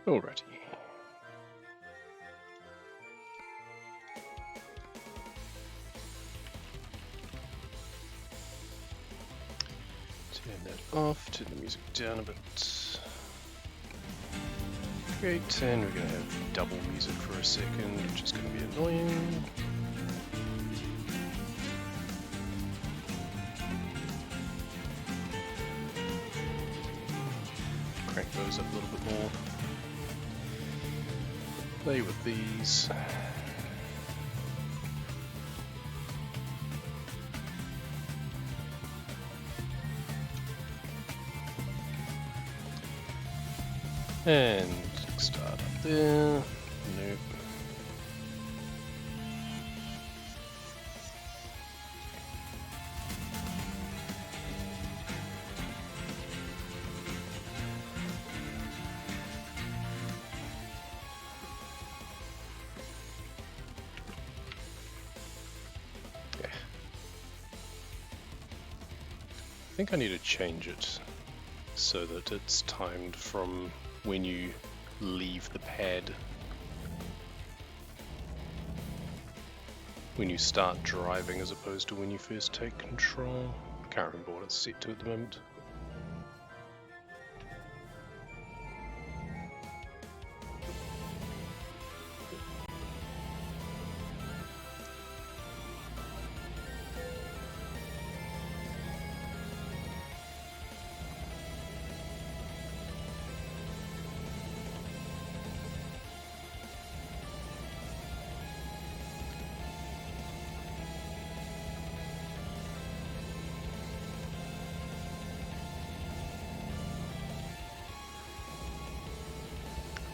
Alrighty. Turn that off, turn the music down a bit. Great, and we're going to have double music for a second, which is going to be annoying. Crank those up a little bit more. Play with these. And start up there. Nope. Yeah. I think I need to change it so that it's timed from when you leave the pad. When you start driving as opposed to when you first take control. I can't remember what it's set to at the moment.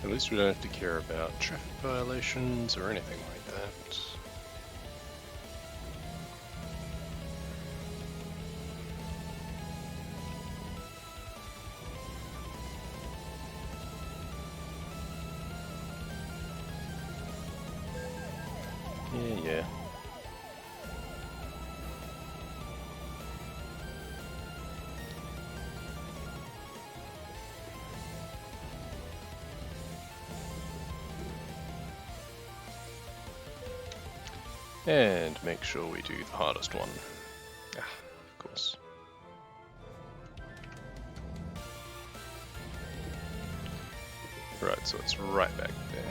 At least we don't have to care about traffic violations or anything like that. Yeah. And make sure we do the hardest one. Ah, of course. Right, so it's right back there.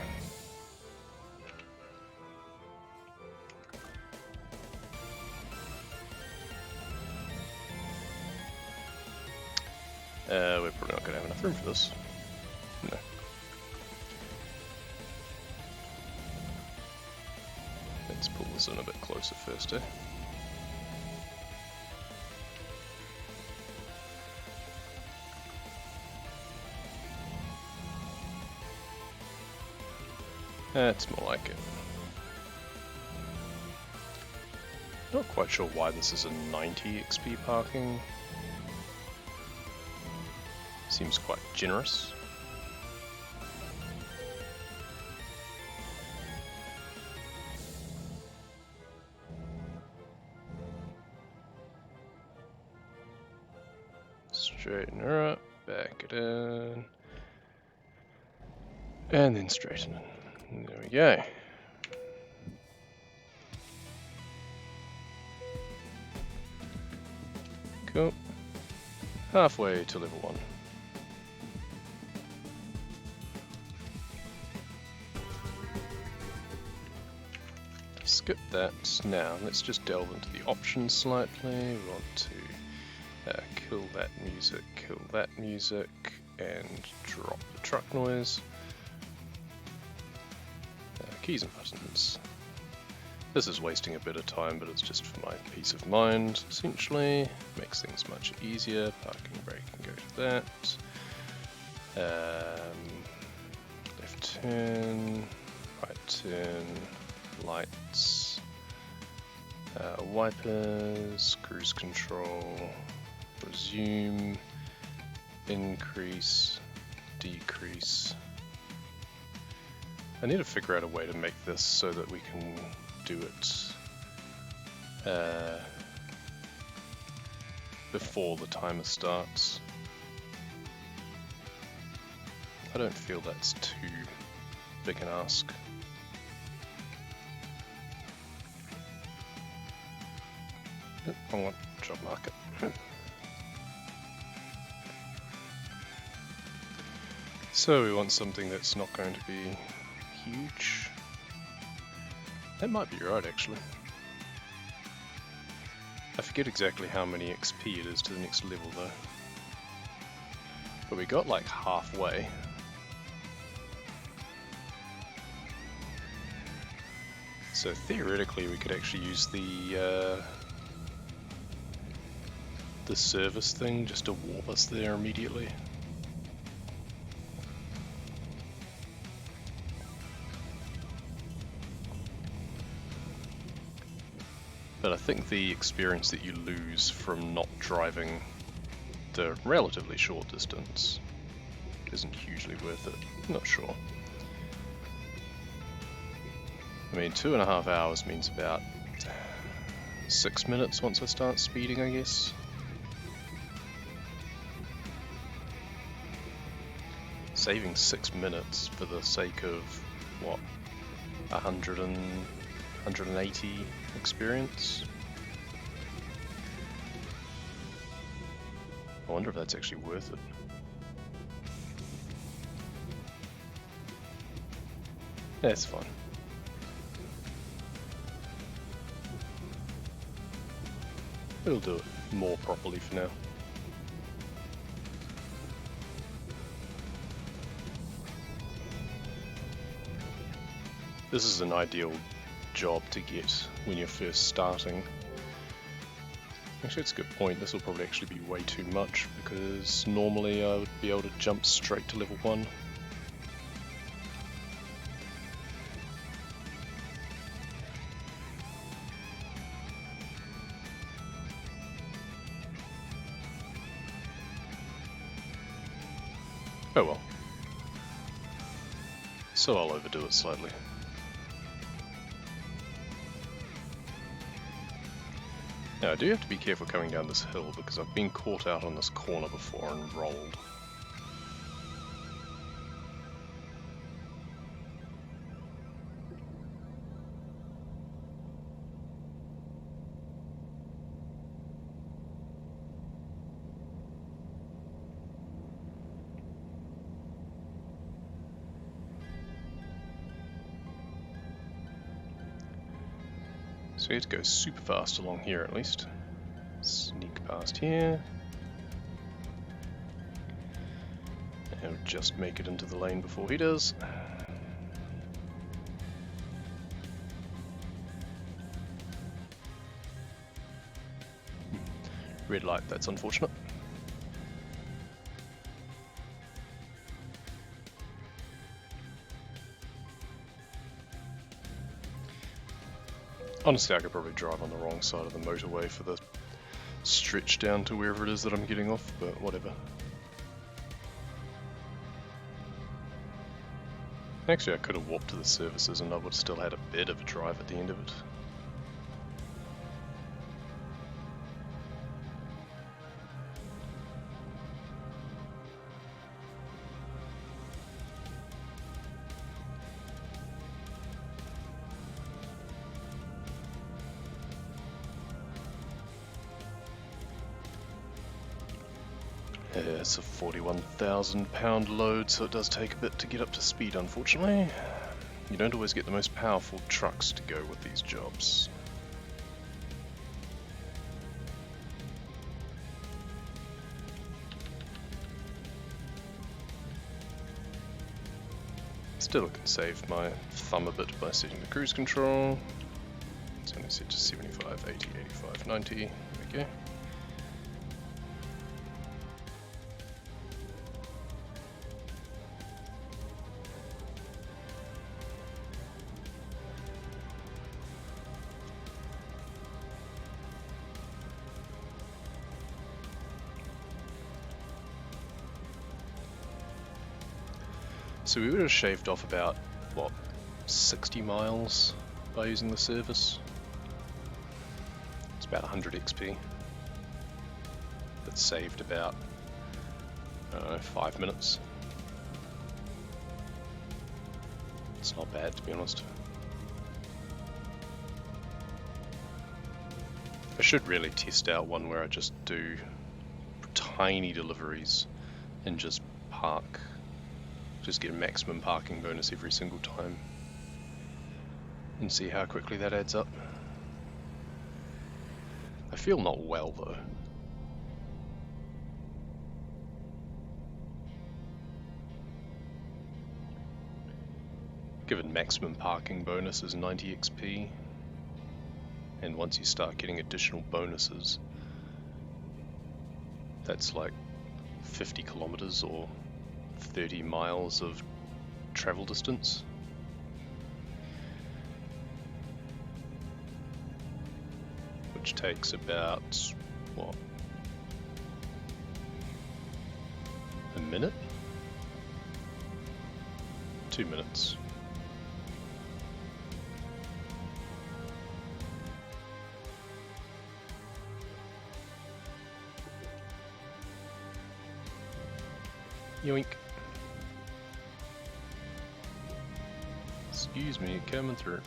We're probably not going to have enough room for this. No. Let's pull this in a bit closer first, eh? That's more like it. Not quite sure why this is a 90 XP parking. Seems quite generous. Straighten her up, back it in, and then straighten it. There we go. Cool. Halfway to level 1. Skip that. Now let's just delve into the options slightly. We want to kill that music, and drop the truck noise. Keys and buttons. This is wasting a bit of time, but it's just for my peace of mind, essentially. Makes things much easier. Parking brake can go to that. Left turn, right turn, lights, wipers, cruise control, resume, increase, decrease. I need to figure out a way to make this so that we can do it before the timer starts. I don't feel that's too big an ask. Nope, wrong one. Job market. So we want something that's not going to be huge. That might be right, actually. I forget exactly how many XP it is to the next level though. But we got like halfway. So theoretically we could actually use the service thing just to warp us there immediately. But I think the experience that you lose from not driving the relatively short distance isn't hugely worth it. I'm not sure. I mean, 2.5 hours means about 6 minutes once I start speeding, I guess. Saving 6 minutes for the sake of, what, 180 experience? I wonder if that's actually worth it. That's fine. It'll do it more properly for now. This is an ideal job to get when you're first starting. Actually, it's a good point. This will probably actually be way too much because normally I would be able to jump straight to level 1. Oh well. So I'll overdo it slightly. Now I do have to be careful coming down this hill because I've been caught out on this corner before and rolled. So we have to go super fast along here at least. Sneak past here. And we'll just make it into the lane before he does. Red light, that's unfortunate. Honestly, I could probably drive on the wrong side of the motorway for the stretch down to wherever it is that I'm getting off, but whatever. Actually, I could have walked to the services and I would have still had a bit of a drive at the end of it. Yeah, it's a 41,000 pound load, so it does take a bit to get up to speed, unfortunately. You don't always get the most powerful trucks to go with these jobs. Still, I can save my thumb a bit by setting the cruise control. It's only set to 75, 80, 85, 90. There we go. So we would have shaved off about, what, 60 miles by using the service. It's about 100 XP. That saved about, I don't know, 5 minutes. It's not bad, to be honest. I should really test out one where I just do tiny deliveries and just park. Just get a maximum parking bonus every single time. And see how quickly that adds up. I feel not well though. Given maximum parking bonus is 90 XP, and once you start getting additional bonuses, that's like 50 kilometers or 30 miles of travel distance. Which takes about, what, a minute? 2 minutes. Yoink. Excuse me, coming through.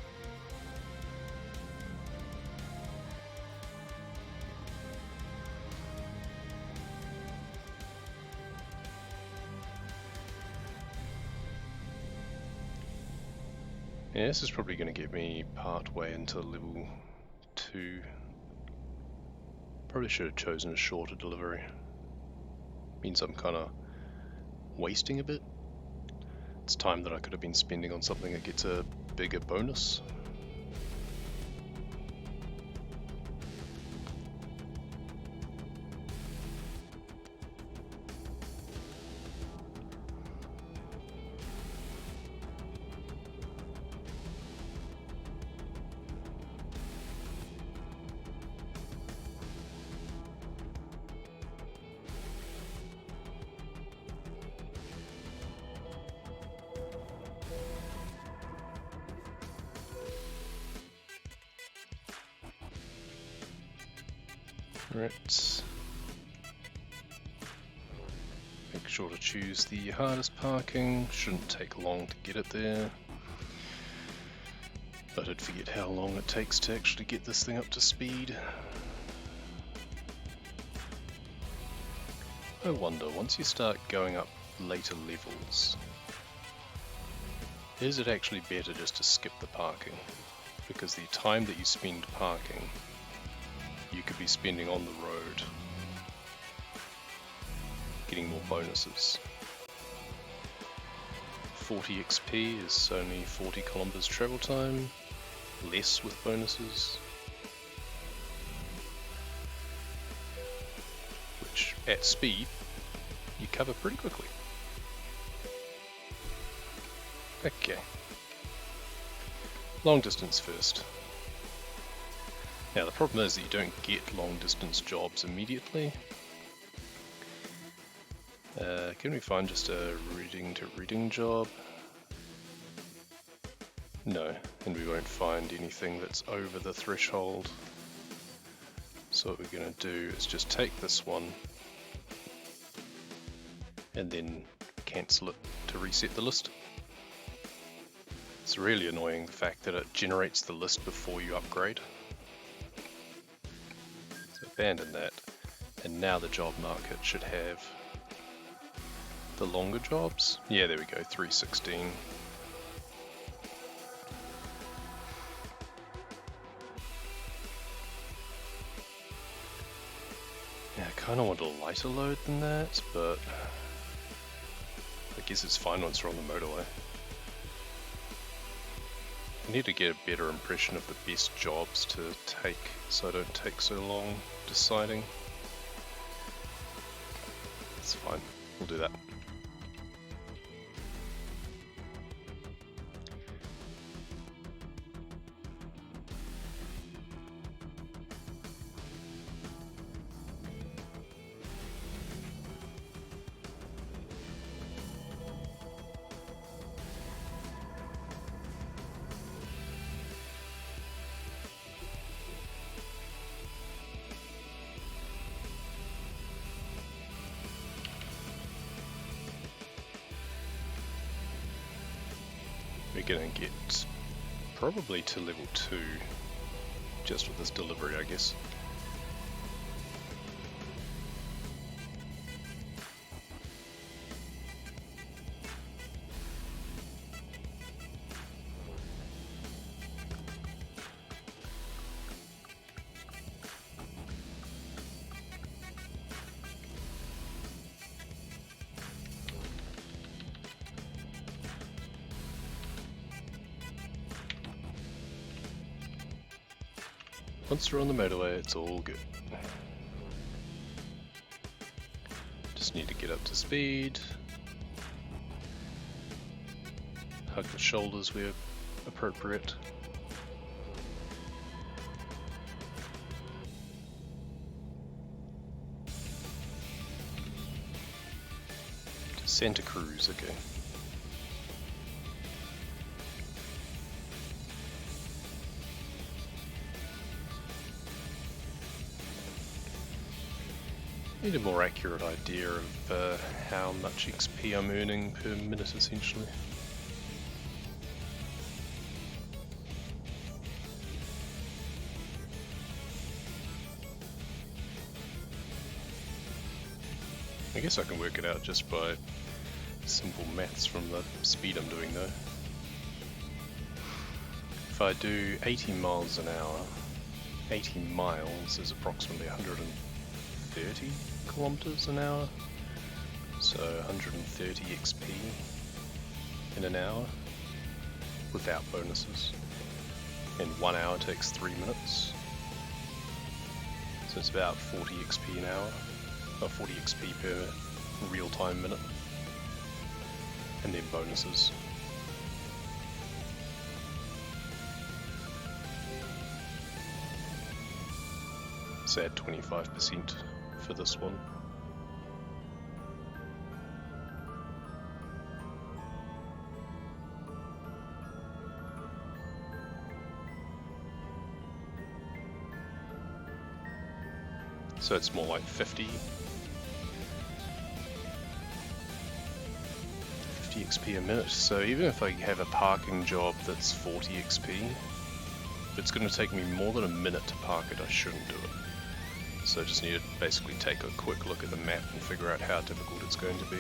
Yeah, this is probably going to get me part way into level 2. Probably should have chosen a shorter delivery. Means I'm kind of wasting a bit. It's time that I could have been spending on something that gets a bigger bonus. Right. Make sure to choose the hardest parking. Shouldn't take long to get it there. I did forget how long it takes to actually get this thing up to speed. I wonder, once you start going up later levels, is it actually better just to skip the parking? Because the time that you spend parking, you could be spending on the road, getting more bonuses. 40 XP is only 40 kilometers travel time, less with bonuses. Which, at speed, you cover pretty quickly. Okay. Long distance first. Now the problem is that you don't get long distance jobs immediately. Can we find just a reading to reading job? No, and we won't find anything that's over the threshold. So what we're going to do is just take this one and then cancel it to reset the list. It's really annoying the fact that it generates the list before you upgrade. So abandon that, and now the job market should have the longer jobs. Yeah, there we go, 316. Yeah, I kind of want a lighter load than that, but I guess it's fine once we're on the motorway. I need to get a better impression of the best jobs to take so I don't take so long deciding. It's fine, we'll do that. We're gonna get probably to level 2 just with this delivery, I guess. Once we're on the motorway, it's all good. Just need to get up to speed. Hug the shoulders where appropriate. To Santa Cruz, okay. Need a more accurate idea of how much XP I'm earning per minute, essentially. I guess I can work it out just by simple maths from the speed I'm doing though. If I do 80 miles an hour, 80 miles is approximately 130 kilometers an hour, so 130 XP in an hour without bonuses, and 1 hour takes 3 minutes, so it's about 40 XP an hour, or 40 XP per real-time minute, and then bonuses. So add 25% for this one. So it's more like 50 XP a minute. So even if I have a parking job that's 40 XP, if it's going to take me more than a minute to park it, I shouldn't do it. So I just need to basically take a quick look at the map and figure out how difficult it's going to be.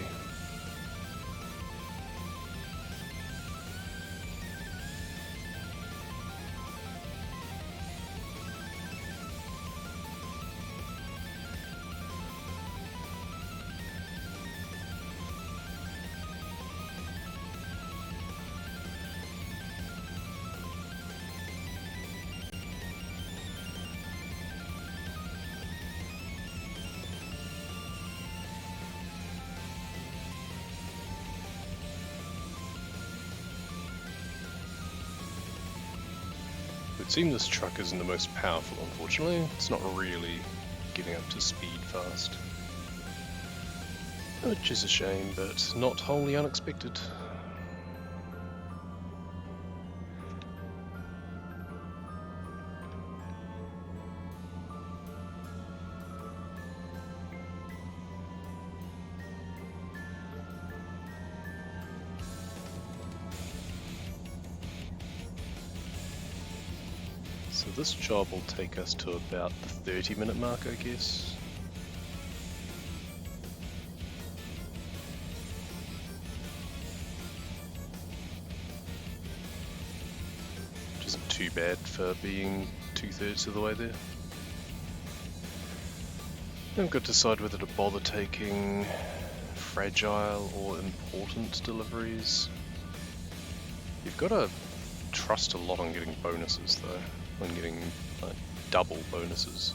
It would seem this truck isn't the most powerful, unfortunately. It's not really getting up to speed fast. Which is a shame, but not wholly unexpected. So this job will take us to about the 30-minute mark, I guess. Which isn't too bad for being 2/3 of the way there. I've got to decide whether to bother taking fragile or important deliveries. You've got to trust a lot on getting bonuses though. On getting like double bonuses.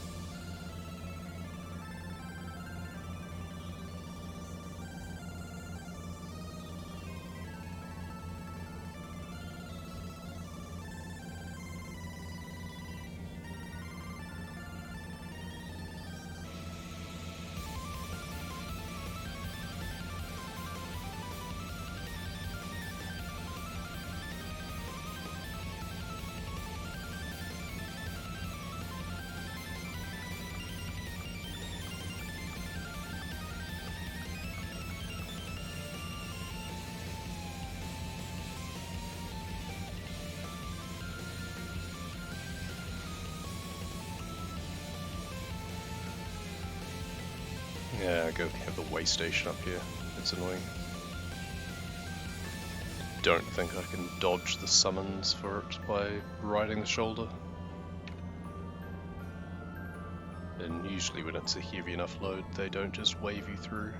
like I have the way station up here. It's annoying. Don't think I can dodge the summons for it by riding the shoulder. And usually when it's a heavy enough load, they don't just wave you through.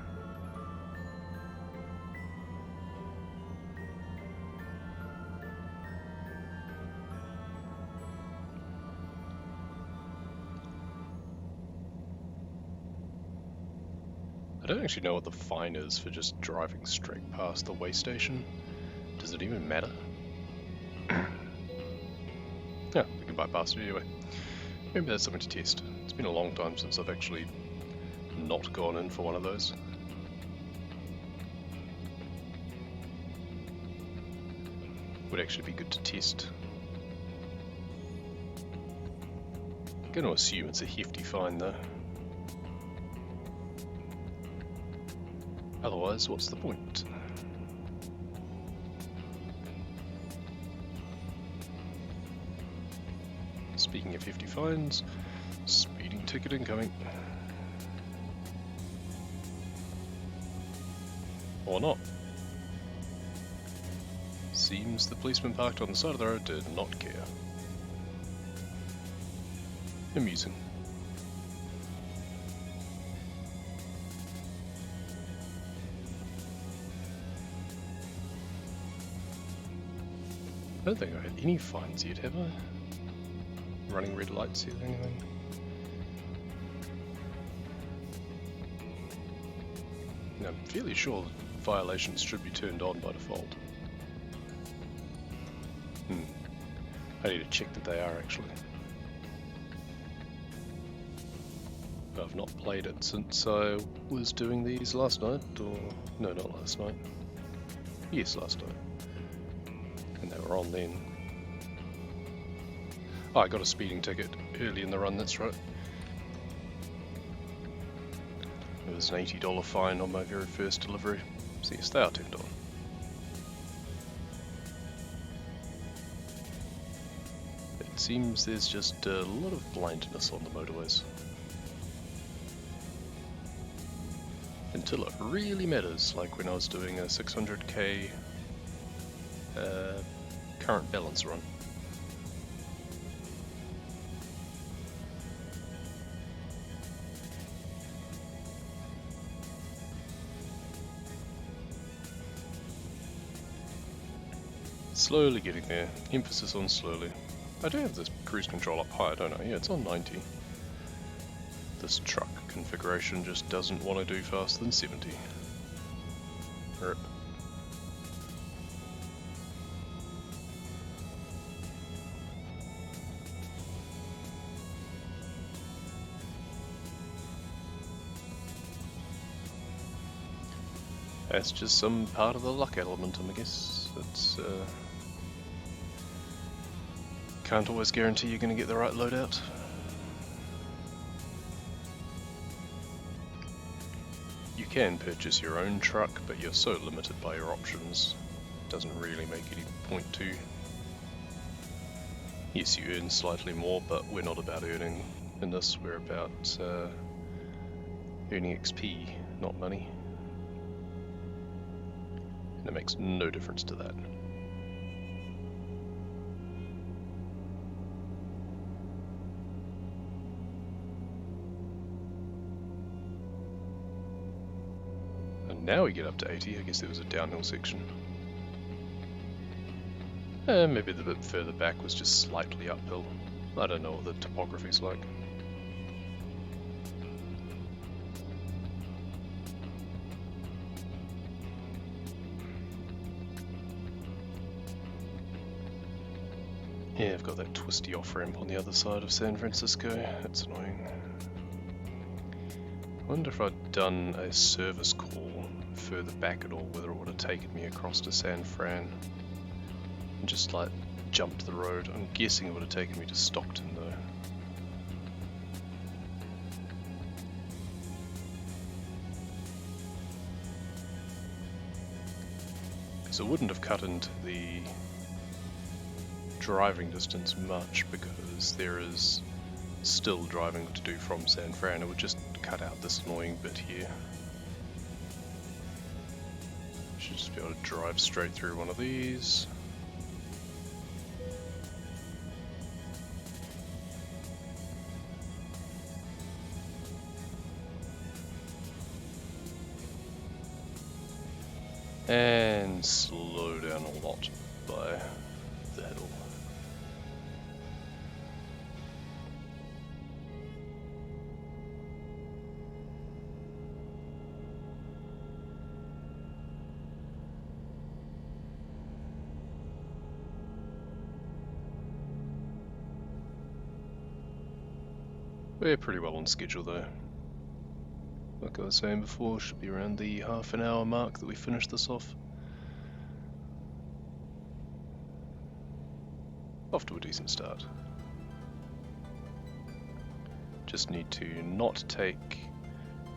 I don't actually know what the fine is for just driving straight past the way station. Does it even matter? Yeah, we can bypass it anyway. Maybe that's something to test. It's been a long time since I've actually not gone in for one of those. Would actually be good to test. I'm going to assume it's a hefty fine though. Otherwise, what's the point? Speaking of hefty fines, speeding ticket incoming. Or not. Seems the policeman parked on the side of the road did not care. Amusing. I don't think I had any fines yet, have I? Running red lights here or anything? No, I'm fairly sure that violations should be turned on by default. I need to check that they are actually. I've not played it since I was doing these last night, or no, not last night. Yes, last night. And they were on then. Oh, I got a speeding ticket early in the run, that's right. It was an $80 fine on my very first delivery. So yes, they are turned on. It seems there's just a lot of blindness on the motorways. Until it really matters, like when I was doing a 600k current balance run. Slowly getting there. Emphasis on slowly. I do have this cruise control up high, don't I? Yeah, it's on 90. This truck configuration just doesn't want to do faster than 70. Rip. That's just some part of the luck element, I guess. It's can't always guarantee you're going to get the right loadout. You can purchase your own truck, but you're so limited by your options, it doesn't really make any point to. Yes, you earn slightly more, but we're not about earning in this, we're about earning XP, not money. And it makes no difference to that. Now we get up to 80, I guess there was a downhill section. Maybe the bit further back was just slightly uphill. I don't know what the topography's like. Yeah, I've got that twisty off-ramp on the other side of San Francisco. That's annoying. I wonder if I'd done a service call further back at all, whether it would have taken me across to San Fran and just like jumped the road. I'm guessing it would have taken me to Stockton though. Because it wouldn't have cut into the driving distance much, because there is still driving to do from San Fran. It would just cut out this annoying bit here. Should just be able to drive straight through one of these. And slow down a lot by the hill. We're pretty well on schedule though. Like I was saying before, should be around the half an hour mark that we finish this off. Off to a decent start. Just need to not take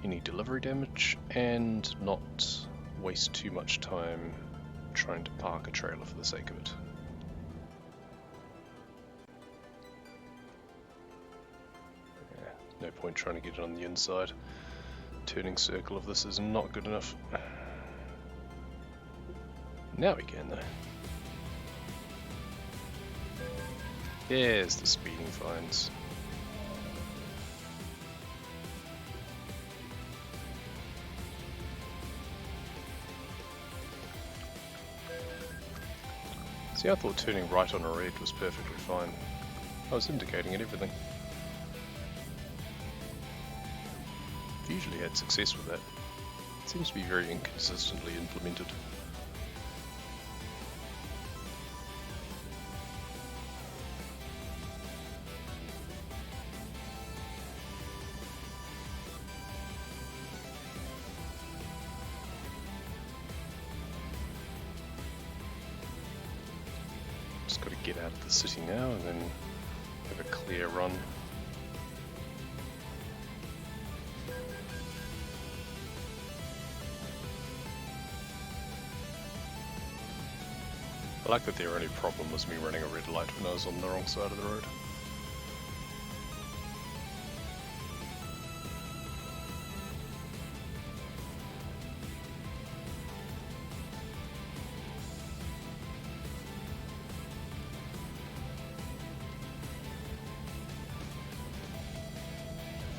any delivery damage and not waste too much time trying to park a trailer for the sake of it. Yeah, no point trying to get it on the inside. Turning circle of this is not good enough. Now we can though. There's the speeding fines. See, I thought turning right on a red was perfectly fine. I was indicating at everything. I've usually had success with that. It seems to be very inconsistently implemented. Just got to get out of the city now and then have a clear run. I like that their only problem was me running a red light when I was on the wrong side of the road.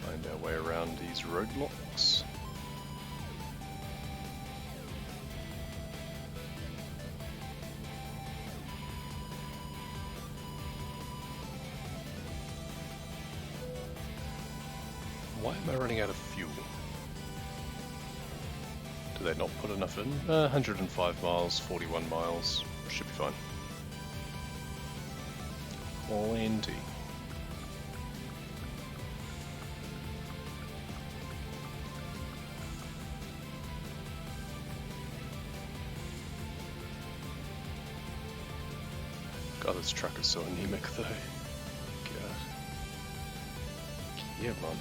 Find our way around these roadblocks. Why am I running out of fuel? Do they not put enough in? 105 miles, 41 miles, should be fine. Plenty. God, this truck is so anemic though. God. Yeah, man.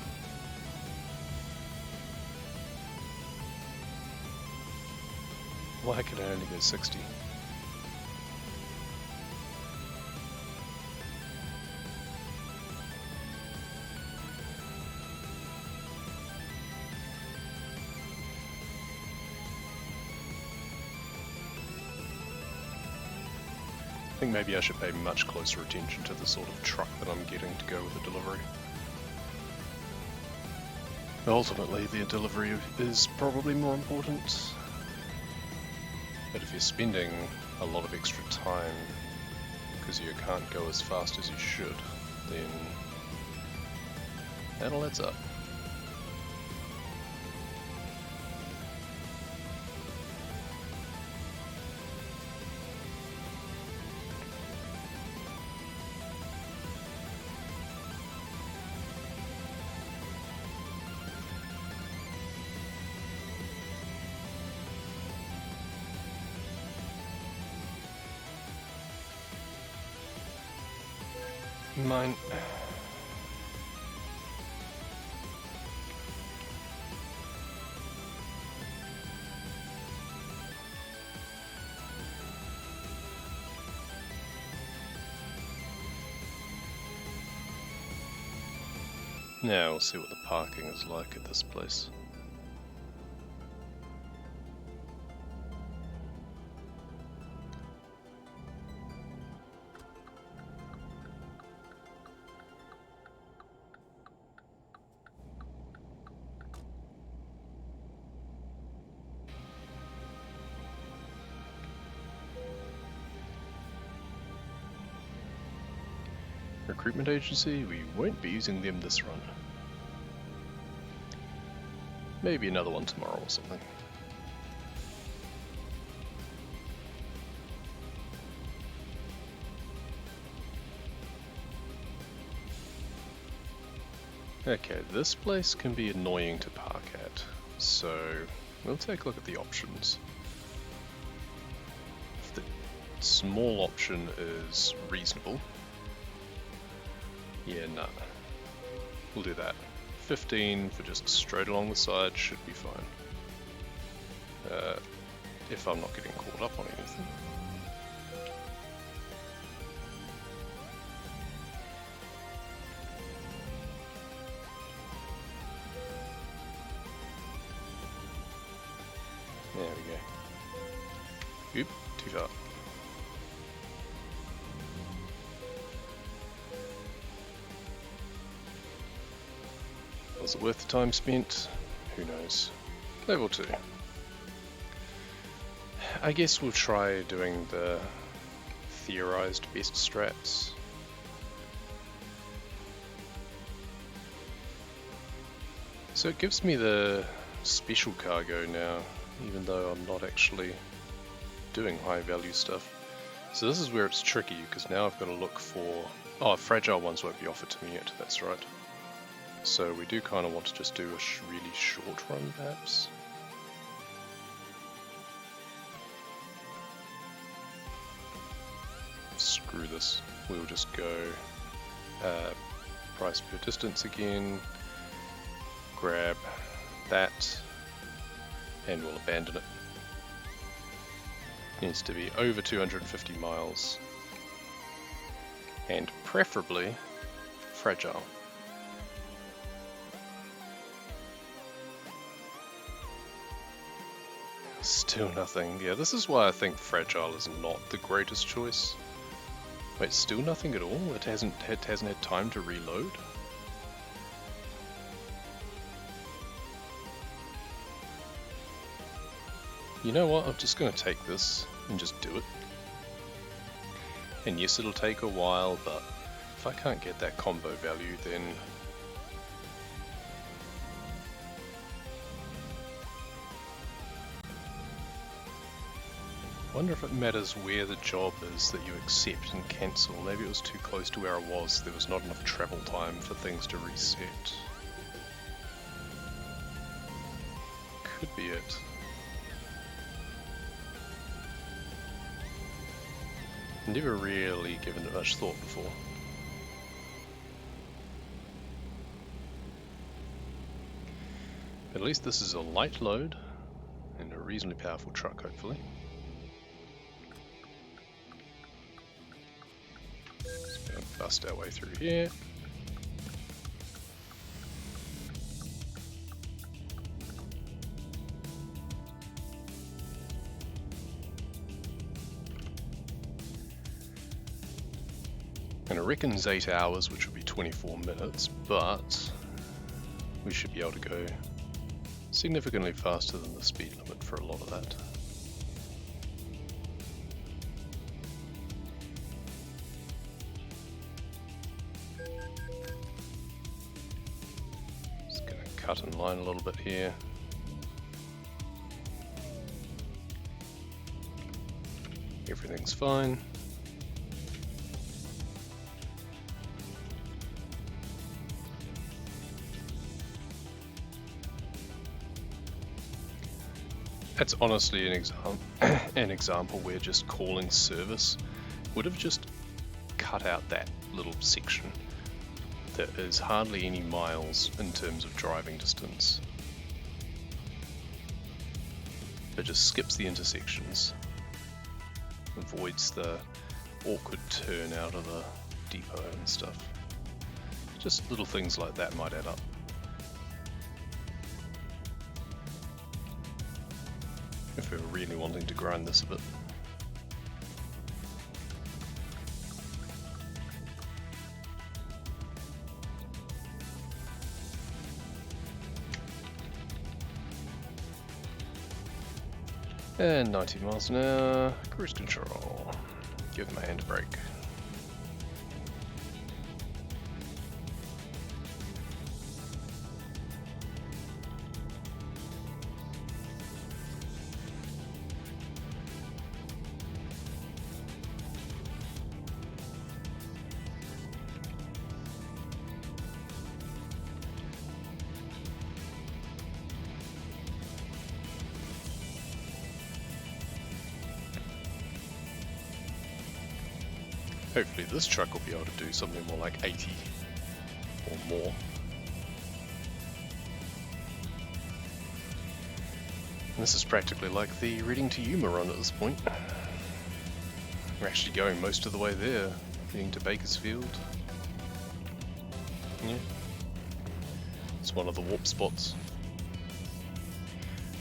Why can I only go 60? I think maybe I should pay much closer attention to the sort of truck that I'm getting to go with the delivery. Ultimately, the delivery is probably more important. But if you're spending a lot of extra time because you can't go as fast as you should, then that all adds up. Mine. Now we'll see what the parking is like at this place. recruitment agency, we won't be using them this run. Maybe another one tomorrow or something. Okay, this place can be annoying to park at, so we'll take a look at the options. If the small option is reasonable, yeah, nah, we'll do that. 15 for just straight along the side should be fine. If I'm not getting caught up on anything. There we go. Oop, too far. Was it worth the time spent? Who knows. Level 2. I guess we'll try doing the theorized best strats. So it gives me the special cargo now, even though I'm not actually doing high value stuff. So this is where it's tricky, because now I've got to look for... Oh, fragile ones won't be offered to me yet, that's right. So we do kind of want to just do a really short run, perhaps. Screw this, we'll just go price per distance again, grab that, and we'll abandon it. Needs to be over 250 miles, and preferably fragile. Still nothing. Yeah, this is why I think fragile is not the greatest choice. Wait, still nothing at all? It hasn't had time to reload? You know what, I'm just going to take this and just do it. And yes, it'll take a while, but if I can't get that combo value, then... I wonder if it matters where the job is that you accept and cancel. Maybe it was too close to where I was, there was not enough travel time for things to reset. Could be it. Never really given it much thought before. But at least this is a light load and a reasonably powerful truck, hopefully. Just gonna bust our way through here. And I reckon it's 8 hours, which would be 24 minutes, but we should be able to go significantly faster than the speed limit for a lot of that. Just gonna cut in line a little bit here. Everything's fine. That's honestly an example where just calling service would have just cut out that little section. There is hardly any miles in terms of driving distance. It just skips the intersections, avoids the awkward turn out of the depot and stuff. Just little things like that might add up. If we're really wanting to grind this a bit. And 90 miles an hour, cruise control. Give my hand a brake. Hopefully this truck will be able to do something more like 80 or more. And this is practically like the Reading to Yuma run at this point. We're actually going most of the way there, getting to Bakersfield. Yeah. It's one of the warp spots.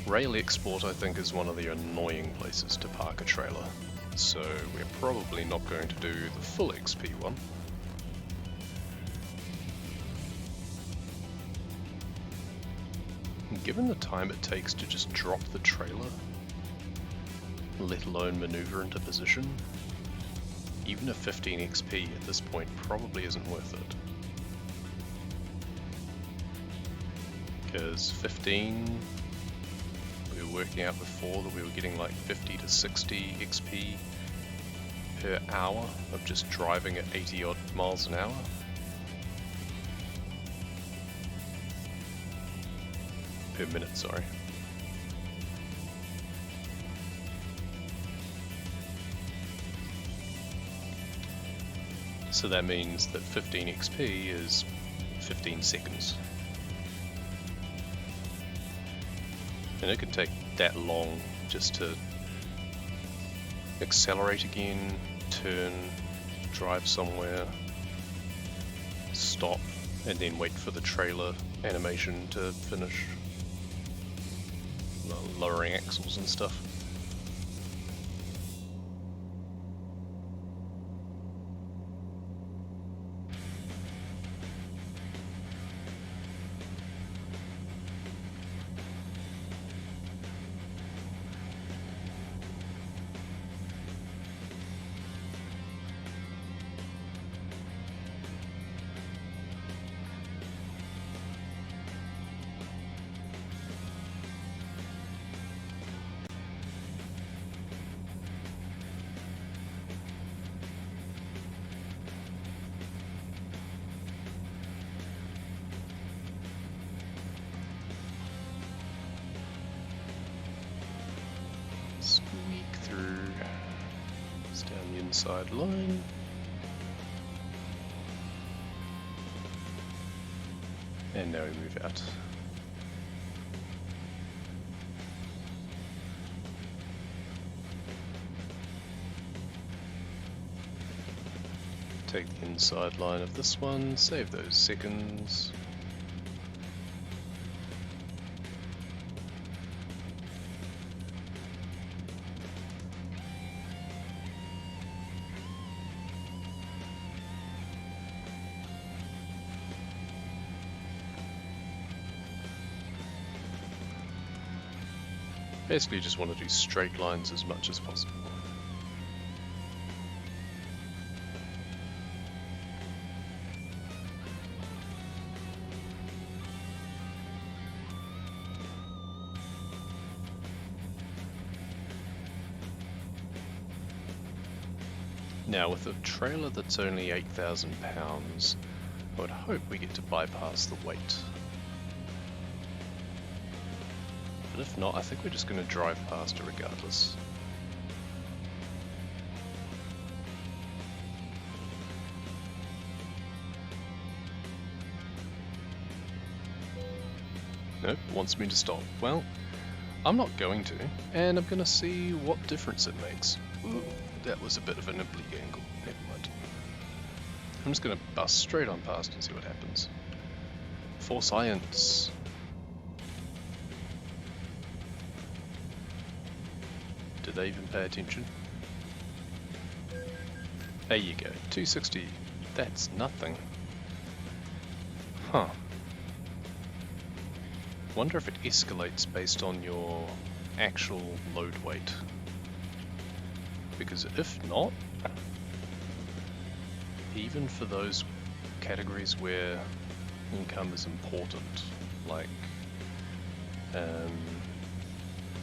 Rail Export, I think, is one of the annoying places to park a trailer. So we're probably not going to do the full XP one. Given the time it takes to just drop the trailer, let alone maneuver into position, even a 15 XP at this point probably isn't worth it. Because 15, we were working out before that we were getting like 50 to 60 XP per hour of just driving at 80 odd miles an hour. Per minute, sorry. So that means that 15 XP is 15 seconds. And it can take that long just to accelerate again, turn, drive somewhere, stop, and then wait for the trailer animation to finish. Lowering axles and stuff. Squeak through, it's down the inside line. And now we move out. Take the inside line of this one, save those seconds. Basically just want to do straight lines as much as possible. Now with a trailer that's only 8,000 pounds, I would hope we get to bypass the weight. But if not, I think we're just going to drive past it regardless. Nope, wants me to stop. Well, I'm not going to, and I'm going to see what difference it makes. Ooh, that was a bit of an oblique angle. Never mind. I'm just going to bust straight on past and see what happens. For science. Did they even pay attention? There you go, 260. That's nothing. Huh. Wonder if it escalates based on your actual load weight. Because if not, even for those categories where income is important, like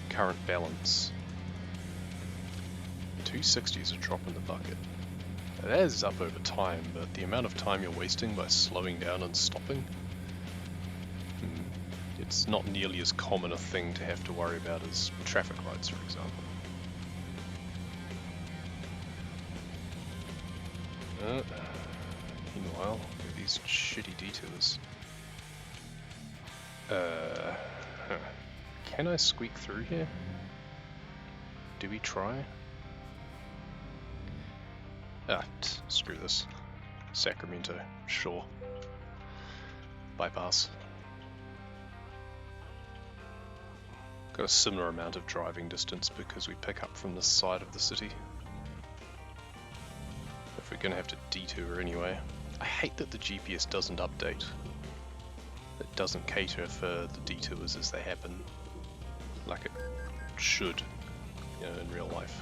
current balance, 260 is a drop in the bucket. It adds up over time, but the amount of time you're wasting by slowing down and stopping, it's not nearly as common a thing to have to worry about as traffic lights, for example. Meanwhile, these shitty detours. Huh. Can I squeak through here? Do we try? Screw this. Sacramento, sure. Bypass. Got a similar amount of driving distance because we pick up from the side of the city. If we're gonna have to detour anyway. I hate that the GPS doesn't update. It doesn't cater for the detours as they happen, like it should, you know, in real life.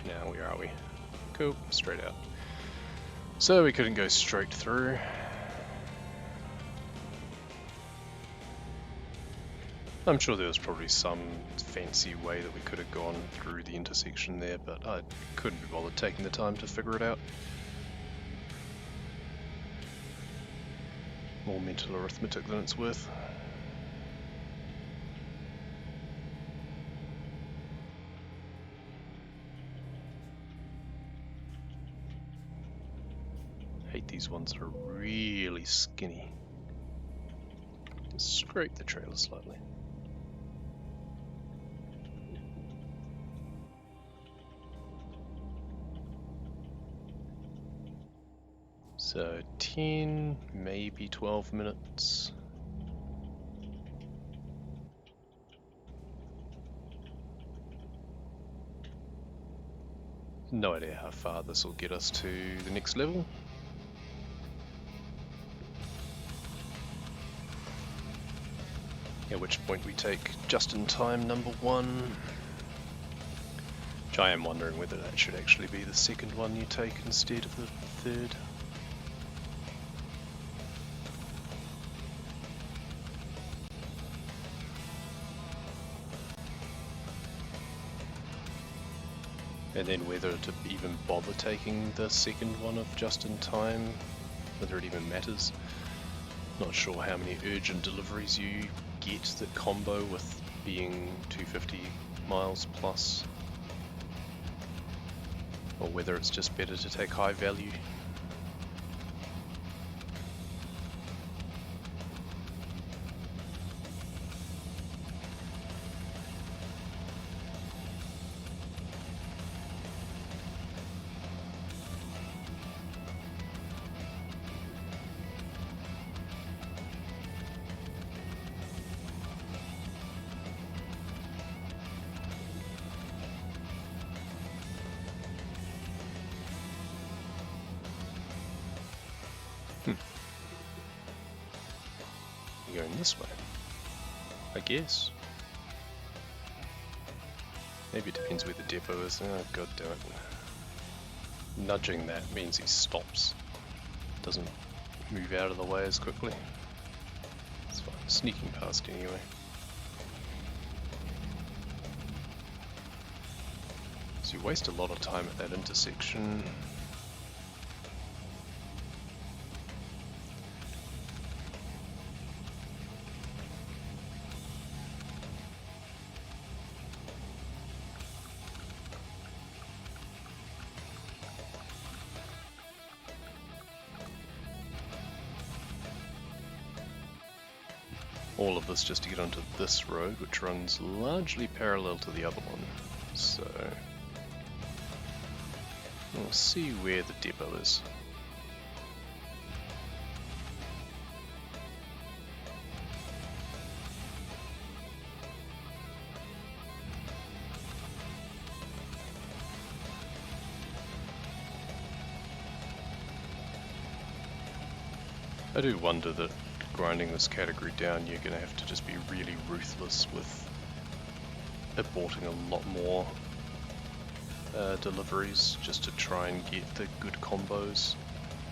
Now, where are we? Cool, straight out. So we couldn't go straight through. I'm sure there was probably some fancy way that we could have gone through the intersection there, but I couldn't be bothered taking the time to figure it out. More mental arithmetic than it's worth. Hate these ones that are really skinny. Scrape the trailer slightly. So 10, maybe 12 minutes. No idea how far this will get us to the next level. At which point we take just-in-time number 1. Which I am wondering whether that should actually be the second one you take instead of the third. And then whether to even bother taking the second one of just-in-time, whether it even matters. Not sure how many urgent deliveries you get that combo with being 250 miles plus, or whether it's just better to take high value. Going this way, I guess. Maybe it depends where the depot is. Oh, god damn it. Nudging that means he stops. Doesn't move out of the way as quickly. It's fine. Sneaking past anyway. So you waste a lot of time at that intersection. All of this just to get onto this road, which runs largely parallel to the other one. So we'll see where the depot is. I do wonder that grinding this category down, you're going to have to just be really ruthless with aborting a lot more deliveries just to try and get the good combos.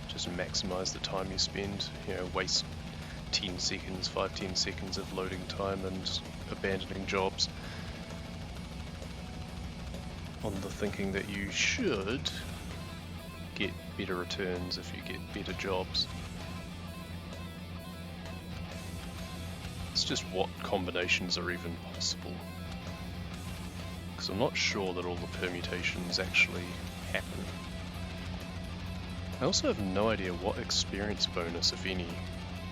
Just maximize the time you spend, you know, waste 10 seconds, 5-10 seconds of loading time and abandoning jobs on the thinking that you should get better returns if you get better jobs. It's just what combinations are even possible. Because I'm not sure that all the permutations actually happen. I also have no idea what experience bonus, if any,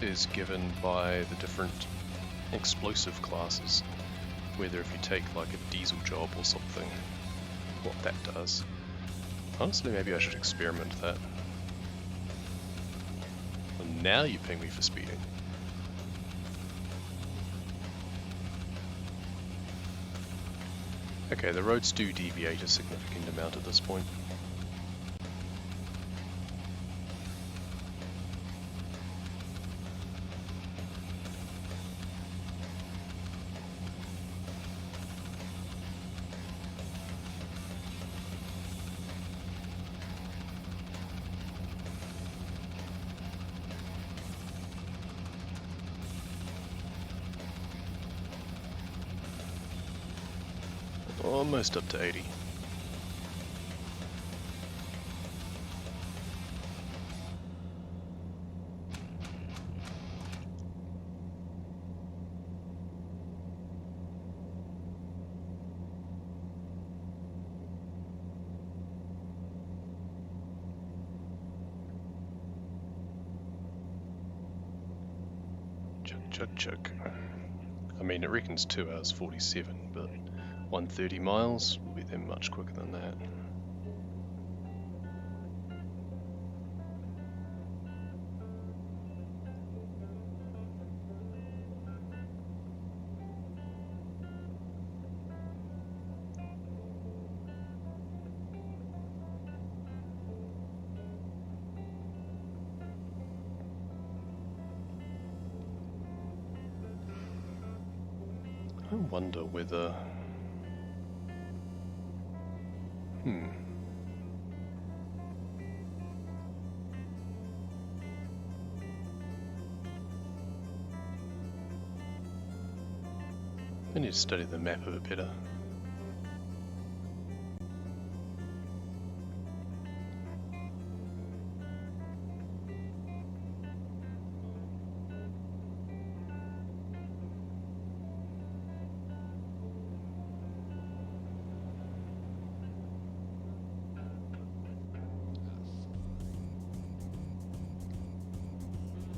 is given by the different explosive classes. Whether if you take like a diesel job or something, what that does. Honestly, maybe I should experiment that. Well, now you ping me for speeding. Okay, the roads do deviate a significant amount at this point. Almost up to 80. Chug. I mean, it reckons 2 hours 47, but 130 miles will be there much quicker than that. I wonder whether... I need to study the map a bit better.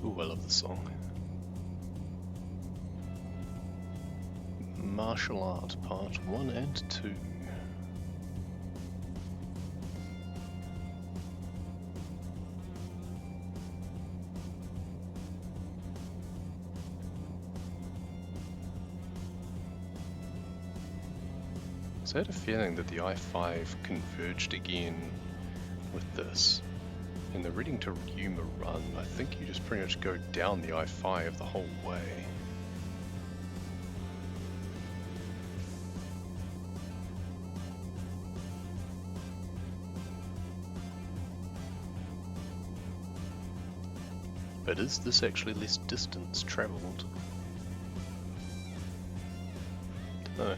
Ooh, I love the song. Martial Art Part 1 and 2. So I had a feeling that the I-5 converged again with this. In the Reading to Yuma run, I think you just pretty much go down the I-5 the whole way. But is this actually less distance travelled? Dunno.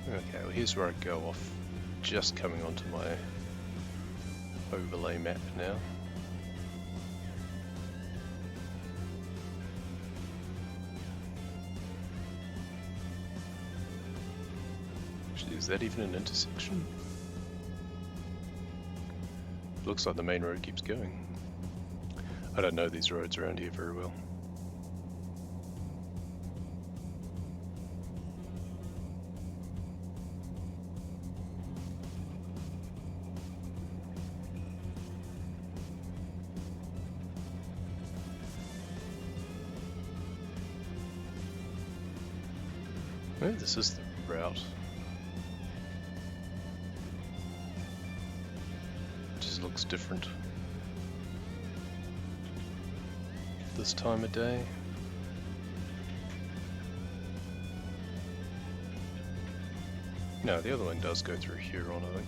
Okay, well here's where I go off, just coming onto my overlay map now. Actually, is that even an intersection? Looks like the main road keeps going. I don't know these roads around here very well. Oh, this is the route. Just looks different this time of day. No, the other one does go through Huron, I think.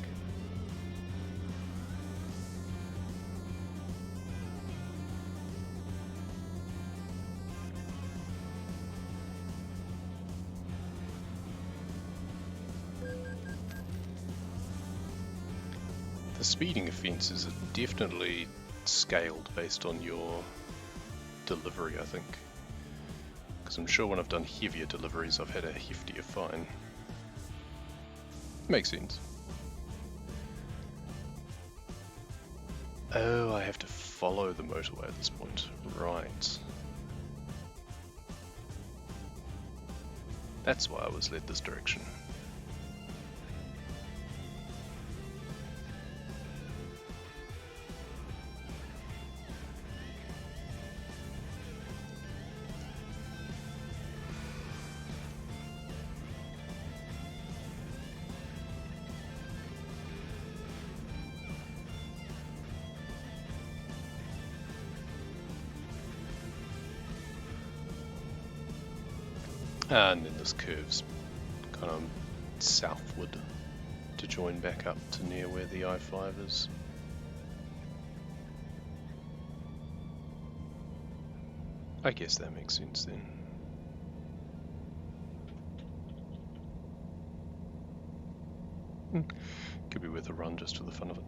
The speeding offences are definitely scaled based on your delivery, I think. Because I'm sure when I've done heavier deliveries I've had a heftier fine. Makes sense. Oh, I have to follow the motorway at this point. Right. That's why I was led this direction. And then this curves kind of southward to join back up to near where the I-5 is. I guess that makes sense then. Could be worth a run just for the fun of it.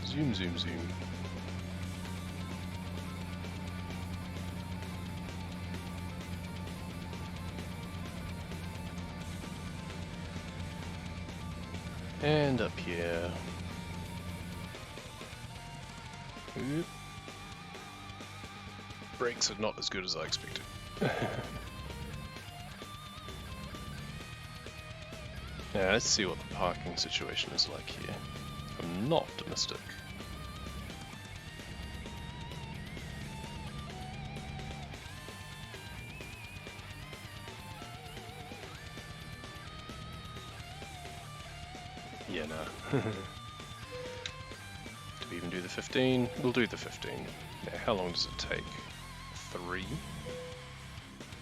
Zoom, zoom, zoom. And up here. Oop. Brakes are not as good as I expected. Now let's see what the parking situation is like here. I'm not optimistic. Yeah, no. Do we even do the 15? We'll do the 15. Now, how long does it take? 3?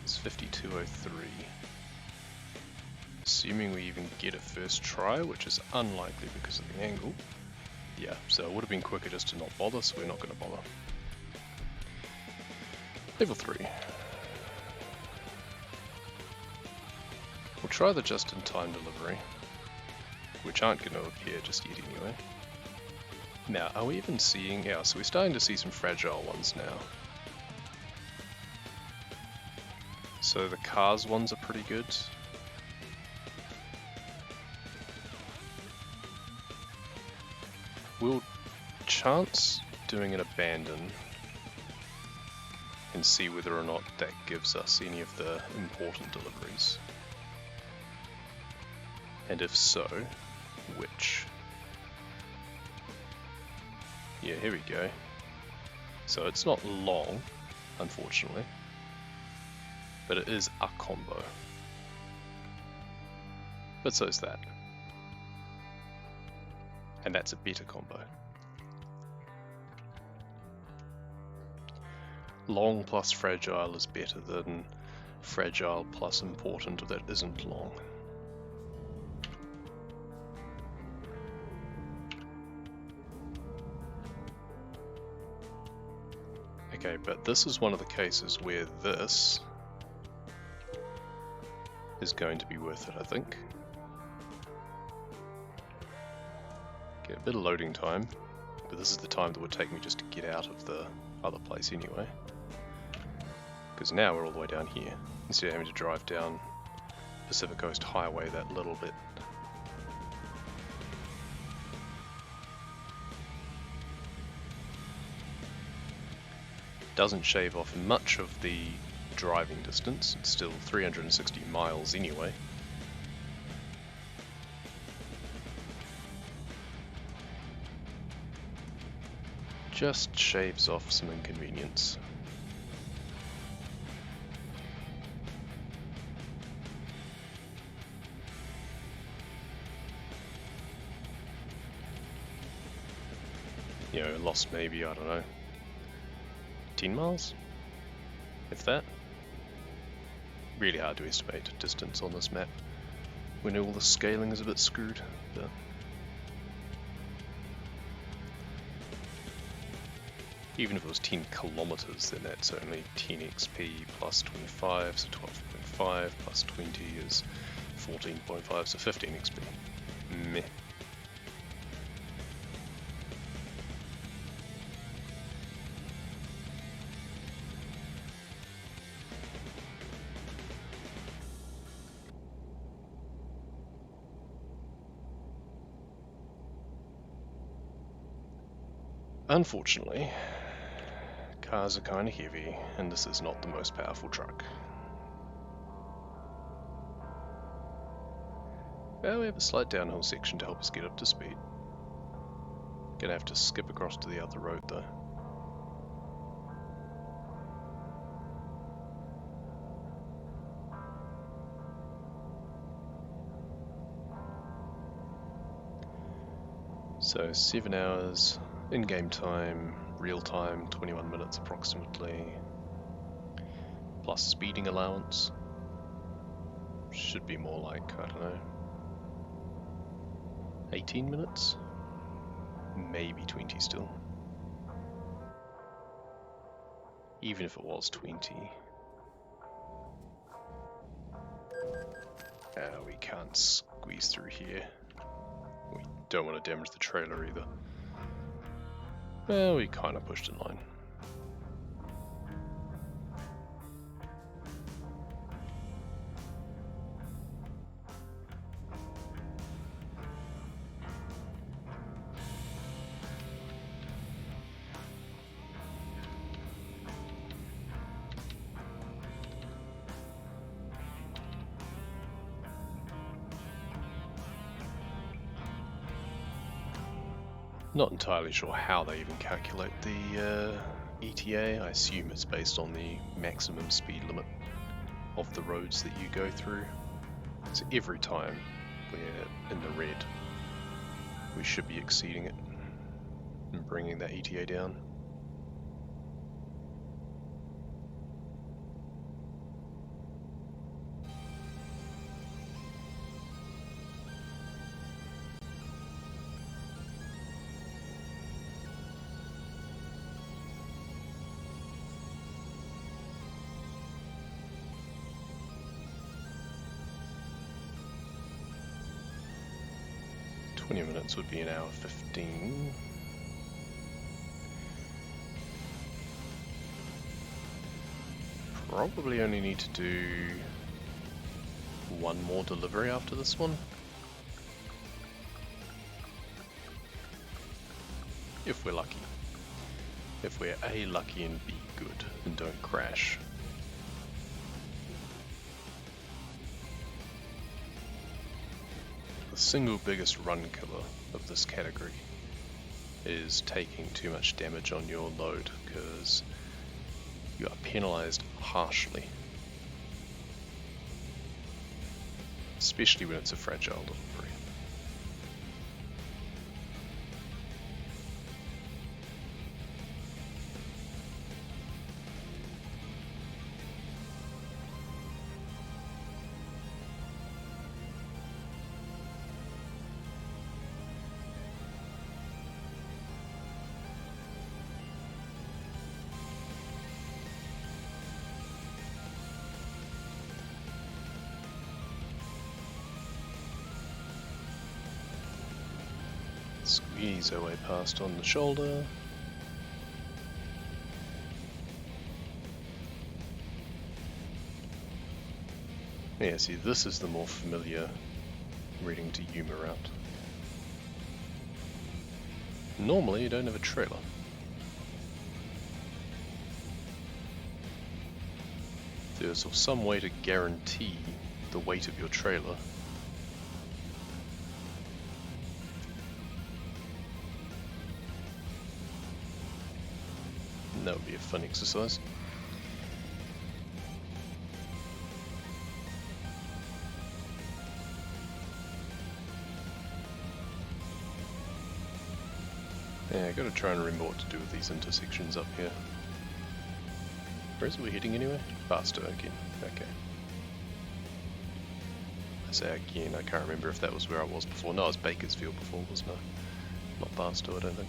It's 52:03. Assuming we even get a first try, which is unlikely because of the angle. Yeah, so it would have been quicker just to not bother, so we're not going to bother. Level 3. We'll try the just-in-time delivery, which aren't going to appear just yet anyway. Now, are we even seeing... Yeah, so we're starting to see some fragile ones now. So the cars ones are pretty good. We'll chance doing an abandon and see whether or not that gives us any of the important deliveries. And if so, which? Yeah, here we go. So it's not long, unfortunately, but it is a combo. But so is that. And that's a better combo. Long plus fragile is better than fragile plus important that isn't long. Okay, but this is one of the cases where this is going to be worth it, I think. Get a bit of loading time, but this is the time that would take me just to get out of the other place anyway. Because now we're all the way down here, instead of having to drive down Pacific Coast Highway that little bit. Doesn't shave off much of the driving distance, it's still 360 miles anyway. Just shaves off some inconvenience. You know, lost maybe, I don't know, 10 miles? If that? Really hard to estimate distance on this map when all the scaling is a bit screwed, but even if it was 10 kilometers, then that's only 10 XP plus 25, so 15.5 plus 20 is 14.5, so 15 XP. Meh. Unfortunately, cars are kind of heavy, and this is not the most powerful truck. Well, we have a slight downhill section to help us get up to speed. Gonna have to skip across to the other road though. So 7 hours, in-game time, real time, 21 minutes approximately, plus speeding allowance. Should be more like, I don't know, 18 minutes? Maybe 20 still. Even if it was 20. We can't squeeze through here. We don't want to damage the trailer either. Well, we kind of pushed in line. Not entirely sure how they even calculate the ETA. I assume it's based on the maximum speed limit of the roads that you go through. So every time we're in the red, we should be exceeding it and bringing that ETA down. Minutes would be an hour 15. Probably only need to do one more delivery after this one. If we're lucky. If we're A, lucky, and B, good, and don't crash. The single biggest run killer of this category is taking too much damage on your load, because you are penalized harshly, especially when it's a fragile delivery. Squeeze our way past on the shoulder. Yeah, see, this is the more familiar Reading to Yuma route. Normally you don't have a trailer. There's some way to guarantee the weight of your trailer. And that would be a fun exercise. Yeah, I gotta try and remember what to do with these intersections up here. Where is it we're heading anyway? Barstow again. Okay. I say again, I can't remember if that was where I was before. No, it was Bakersfield before, wasn't I? Not Barstow, I don't think.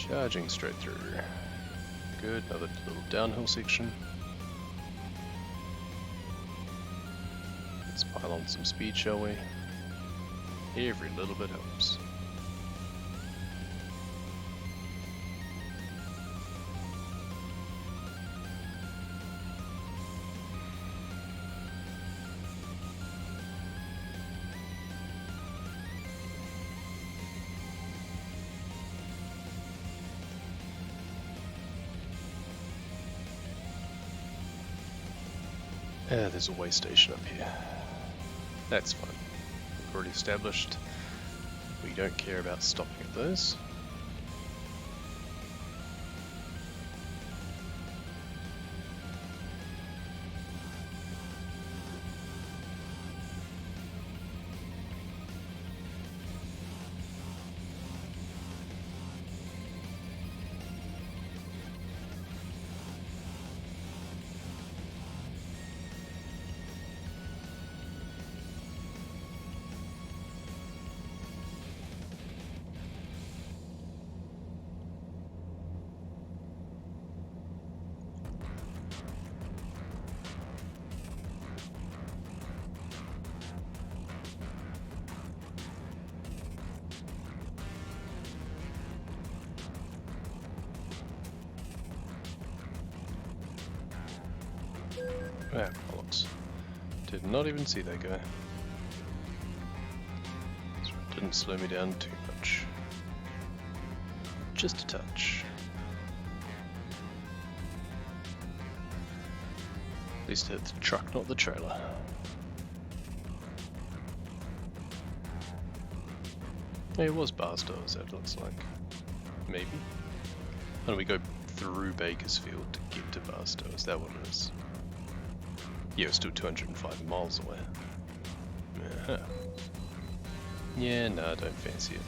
Charging straight through. Good, another little downhill section. Let's pile on some speed, shall we? Every little bit helps. There's a way station up here. That's fine. We've already established we don't care about stopping at those. Ah, bollocks. Did not even see that guy. So it didn't slow me down too much. Just a touch. At least hit the truck, not the trailer. It was Barstow, that looks like. Maybe. How do we go through Bakersfield to get to Barstow? Is that what it is? Yeah, we're still 205 miles away. Uh-huh. Yeah, no, I don't fancy it.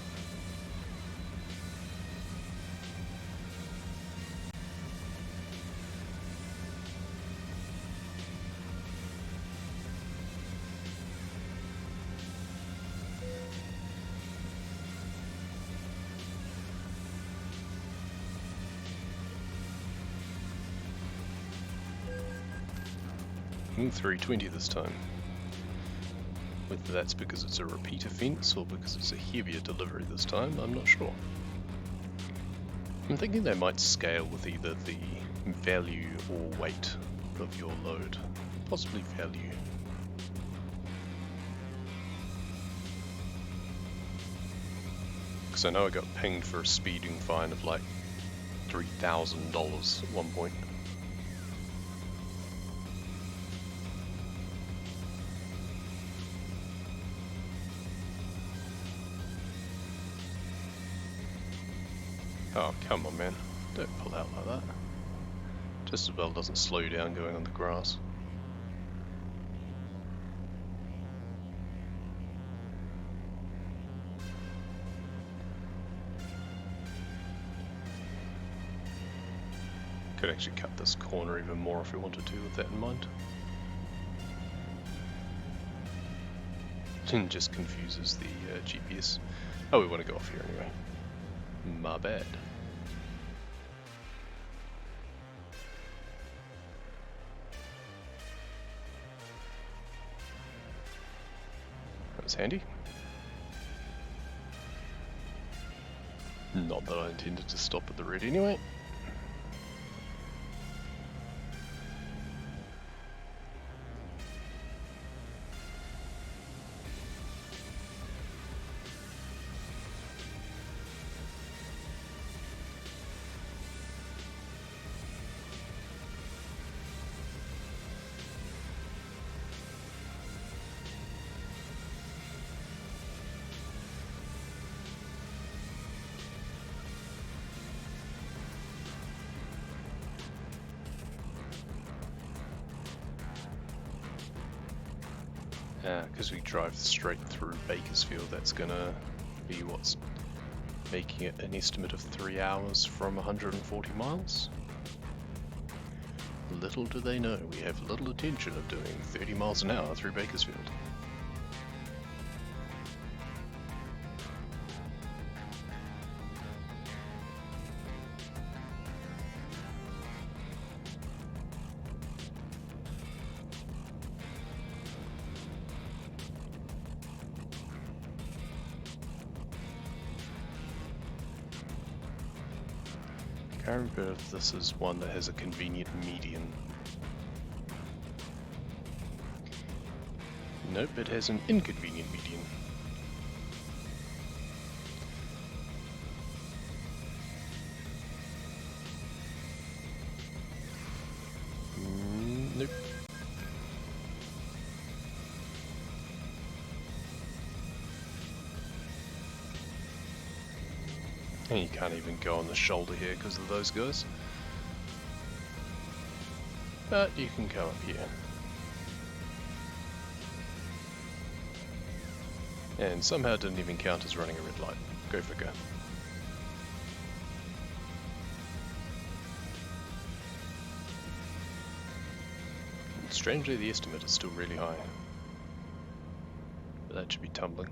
In 320 this time. Whether that's because it's a repeat offence or because it's a heavier delivery this time, I'm not sure. I'm thinking they might scale with either the value or weight of your load. Possibly value. Because I know I got pinged for a speeding fine of like $3,000 at one point. Oh, come on, man. Don't pull out like that. Just as well doesn't slow you down going on the grass. Could actually cut this corner even more if we wanted to with that in mind. It just confuses the GPS. Oh, we want to go off here anyway. My bad. That was handy. Not that I intended to stop at the red anyway. Because we drive straight through Bakersfield, that's gonna be what's making it an estimate of 3 hours from 140 miles. Little do they know, we have little intention of doing 30 miles an hour through Bakersfield. can't remember if this is one that has a convenient median. Nope, it has an inconvenient median. Nope. And you can't even go on the shoulder here because of those guys. But you can come up here. And somehow it didn't even count as running a red light. Go figure. And strangely, the estimate is still really high. But that should be tumbling.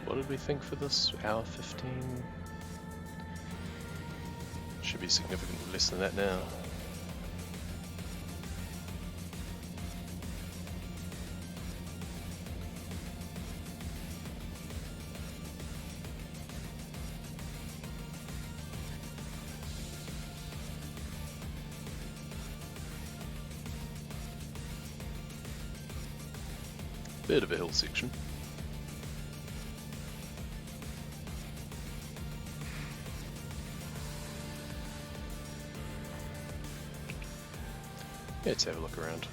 What did we think for this? Hour 15? Should be significantly less than that now. Bit of a hill section. Let's have a look around.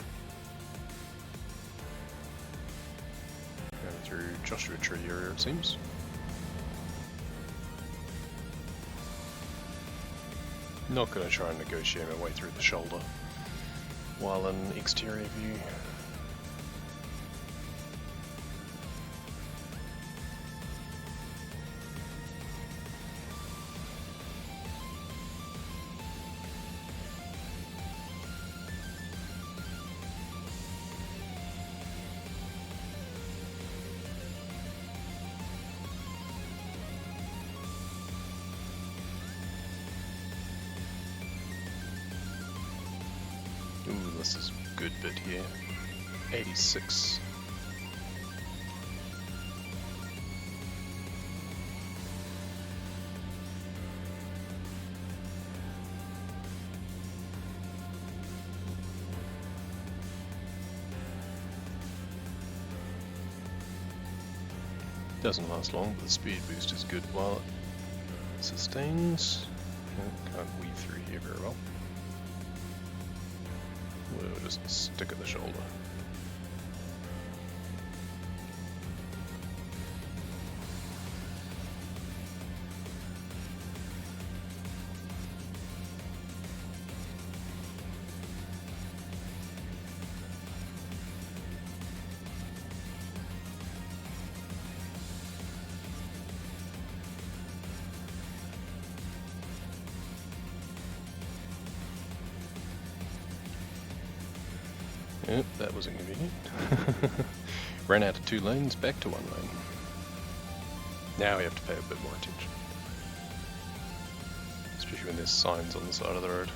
Going through Joshua Tree area, it seems. Not going to try and negotiate my way through the shoulder while in exterior view. Ooh, this is a good bit here. 86. Doesn't last long, but the speed boost is good while it sustains. Can't weave through here very well. We'll just stick at the shoulder. Yep, that was inconvenient. Ran out of 2 lanes, back to 1 lane. Now we have to pay a bit more attention. Especially when there's signs on the side of the road.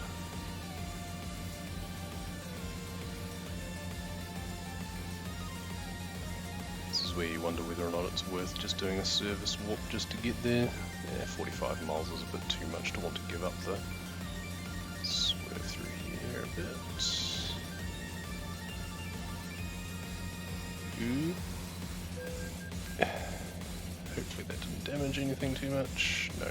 This is where you wonder whether or not it's worth just doing a service walk just to get there. Yeah, 45 miles is a bit too much to want to give up though. Swerve through here a bit. Good. Hopefully that didn't damage anything too much. No.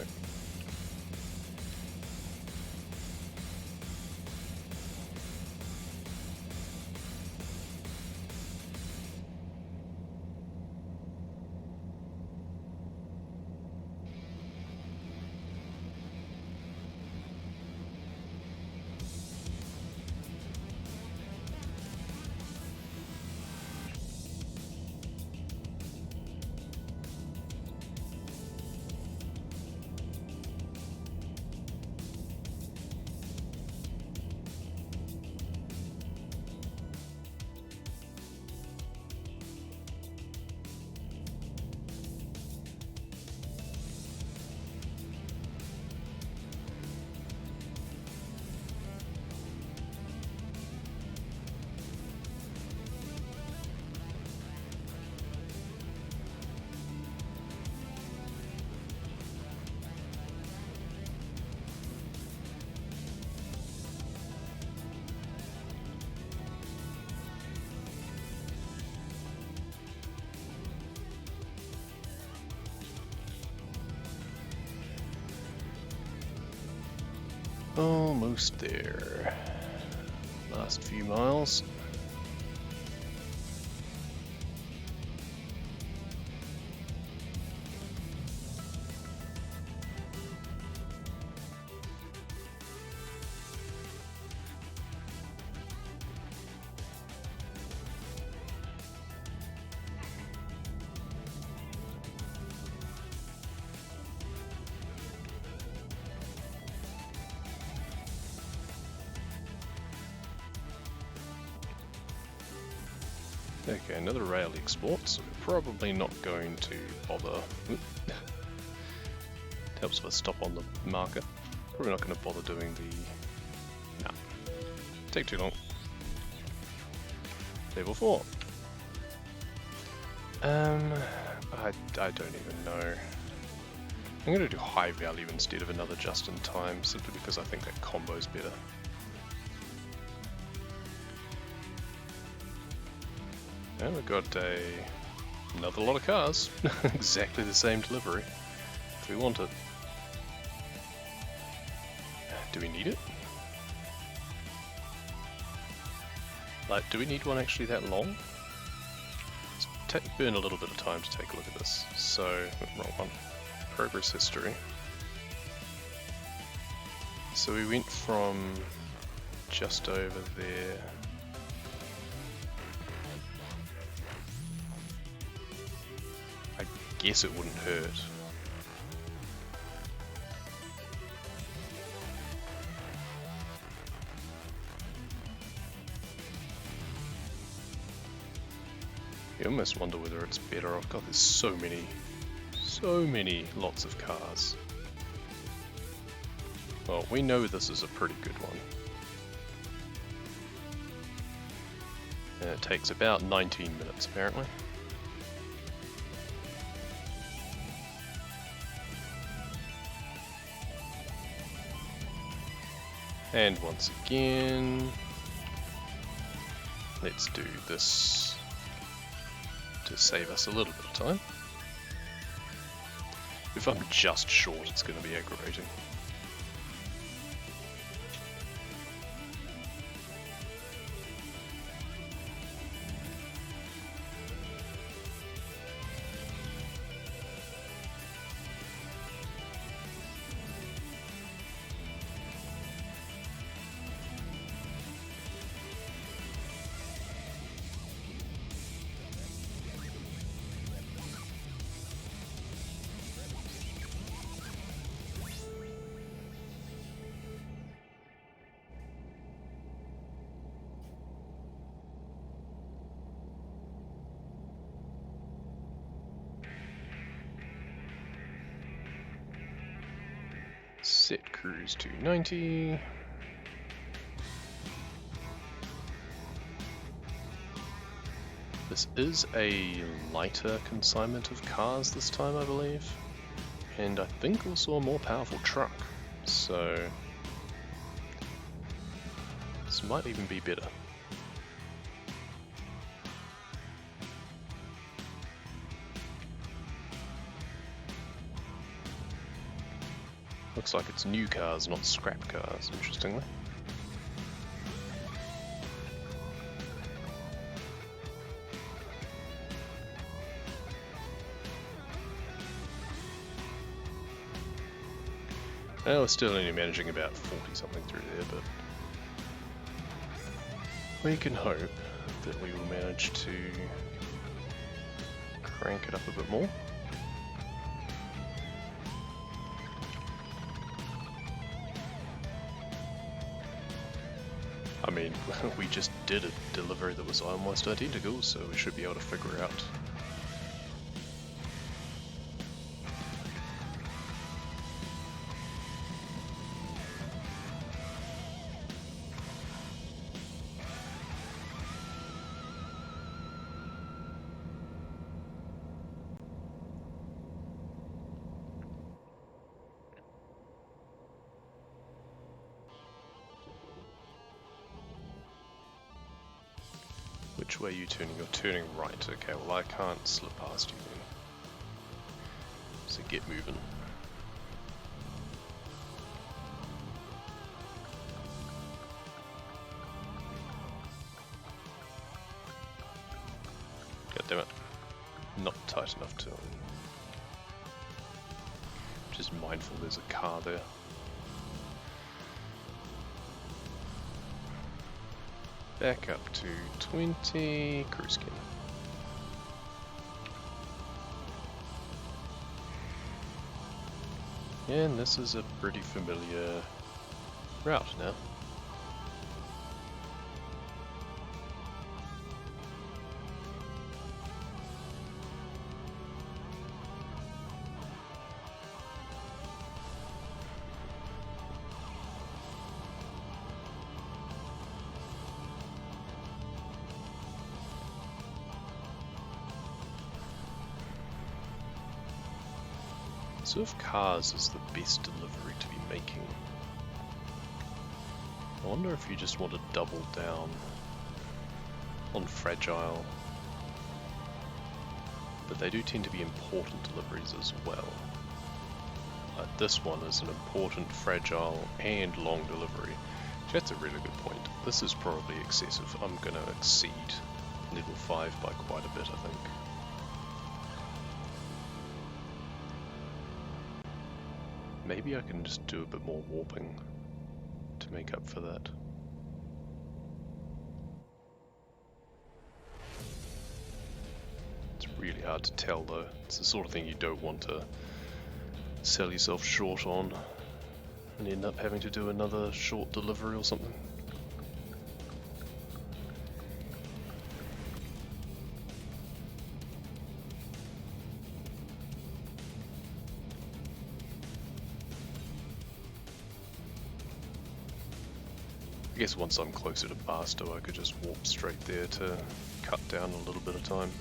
Almost there. Last few miles. Okay, another rail export, so we're probably not going to bother. It helps if I stop on the marker. Probably not going to bother doing the... No. Take too long. Table 4. I don't even know. I'm going to do high value instead of another just in time, simply because I think that combo's better. And we've got another lot of cars, exactly the same delivery, if we want it. Do we need it? Like, do we need one actually that long? Let's burn a little bit of time to take a look at this. So, wrong one. Progress history. So we went from just over there. I guess it wouldn't hurt. You almost wonder whether it's better off. God, there's so many lots of cars. Well, we know this is a pretty good one. And it takes about 19 minutes apparently. And once again, let's do this to save us a little bit of time. If I'm just short, it's going to be aggravating. Set cruise to 90. This is a lighter consignment of cars this time, I believe. And I think also a more powerful truck. So this might even be better. Looks like it's new cars, not scrap cars, interestingly. Well, we're still only managing about 40 something through there, but we can hope that we will manage to crank it up a bit more. I mean, we just did a delivery that was almost identical, so we should be able to figure out. Which way are you turning? You're turning right. Okay, well I can't slip past you then. So get moving. damn it. Not tight enough to... Just mindful there's a car there. Back up to 20, cruise skin. And this is a pretty familiar route now. So if cars is the best delivery to be making, I wonder if you just want to double down on fragile, but they do tend to be important deliveries as well. This one is an important, fragile and long delivery. That's a really good point. This is probably excessive. I'm going to exceed level 5 by quite a bit, I think. Maybe I can just do a bit more warping to make up for that. It's really hard to tell though. It's the sort of thing you don't want to sell yourself short on and end up having to do another short delivery or something. I guess once I'm closer to Barstow I could just warp straight there to cut down a little bit of time.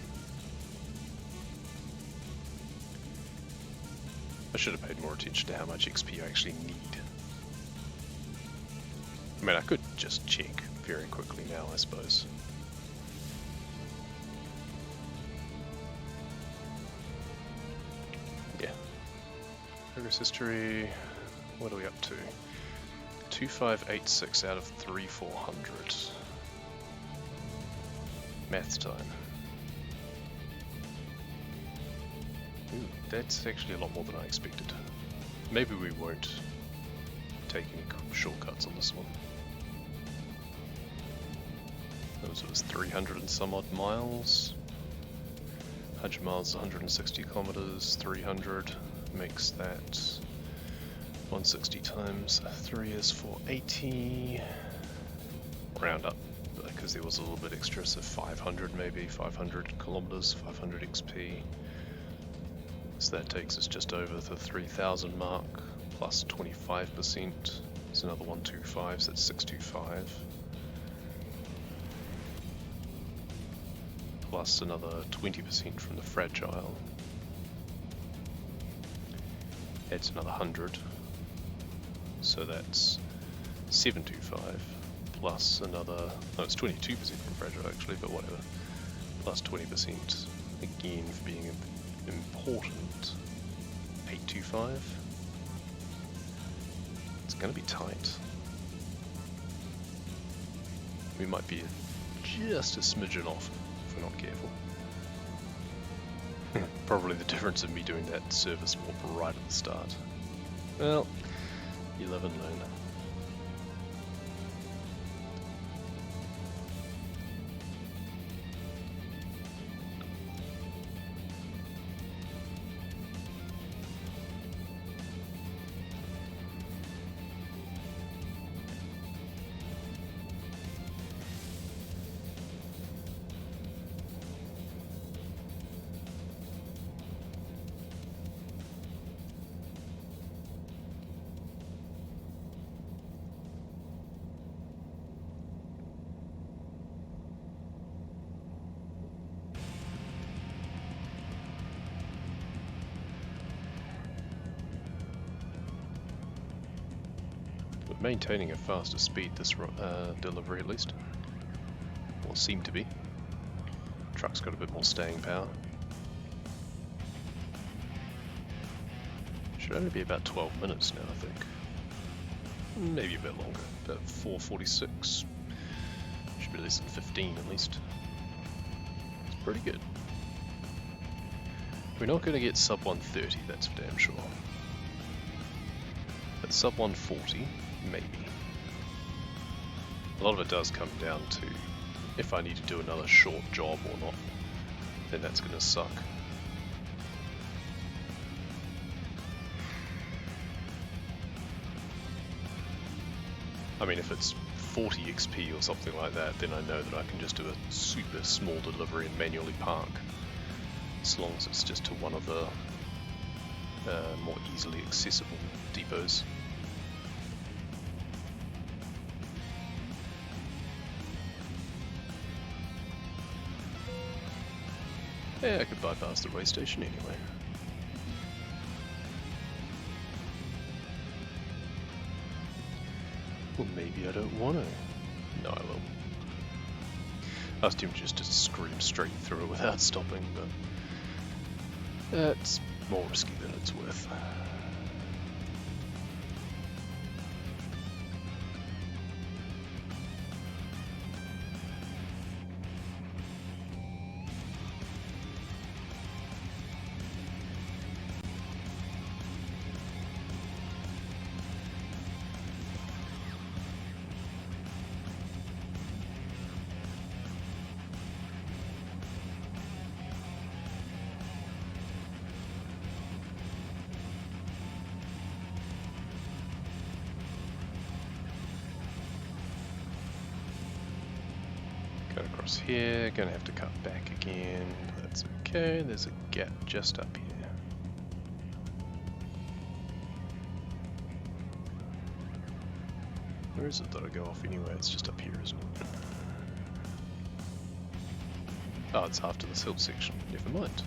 I should have paid more attention to how much XP I actually need. I mean, I could just check very quickly now, I suppose. Yeah. Progress history, what are we up to? 2586 out of 3400. Maths time. Ooh, that's actually a lot more than I expected. Maybe we won't take any shortcuts on this one. It was 300 and some odd miles. 100 miles, 160 kilometers, 300 makes that 160 times 3 is 480. Round up, because there was a little bit extra, so 500 maybe, 500 kilometers, 500 XP. So that takes us just over the 3000 mark, plus 25%. It's another 125, so that's 625. Plus another 20% from the fragile. Adds another 100. So that's 725 plus another, no, it's 22% from fragile actually, but whatever. Plus 20% again for being important. 825. It's going to be tight. We might be just a smidgen off if we're not careful. Probably the difference of me doing that service warp right at the start. Well, you live and learn. Maintaining a faster speed this delivery at least, or seem to be. Truck's got a bit more staying power. Should only be about 12 minutes now, I think. Maybe a bit longer, about 4:46. Should be less than 15 at least. It's pretty good. We're not going to get sub 130, that's for damn sure. But sub 140, maybe. A lot of it does come down to if I need to do another short job or not, then that's going to suck. I mean, if it's 40 XP or something like that, then I know that I can just do a super small delivery and manually park. As long as it's just to one of the more easily accessible depots. Yeah, I could bypass the way station anyway. Well, maybe I don't want to. No, I will. I was tempted just to scream straight through it without stopping, but that's more risky than it's worth. Go across here, gonna have to cut back again, but that's okay, there's a gap just up here. Where is it that I go off anyway? It's just up here, isn't it? Oh, it's after this hill section, never mind.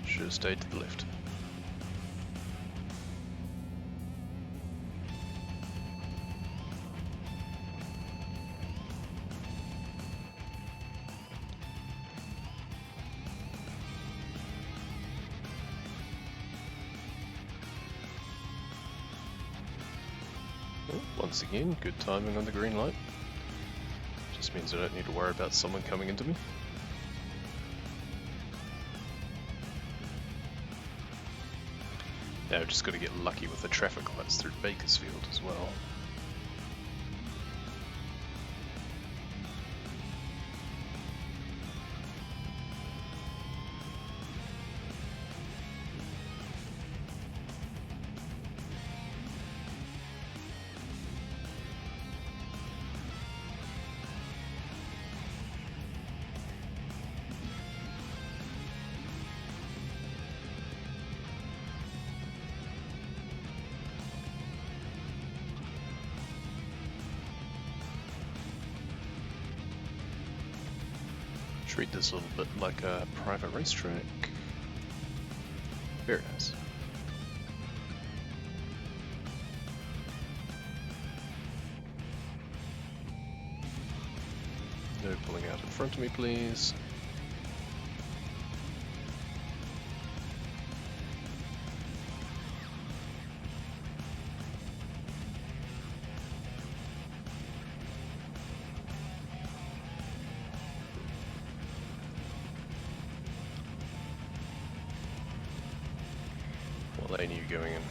Should have stayed to the left. Once again, good timing on the green light. Just means I don't need to worry about someone coming into me. Now I've just got to get lucky with the traffic lights through Bakersfield as well. Treat this a little bit like a private racetrack. Very nice. No pulling out in front of me, please. What lane are you going in?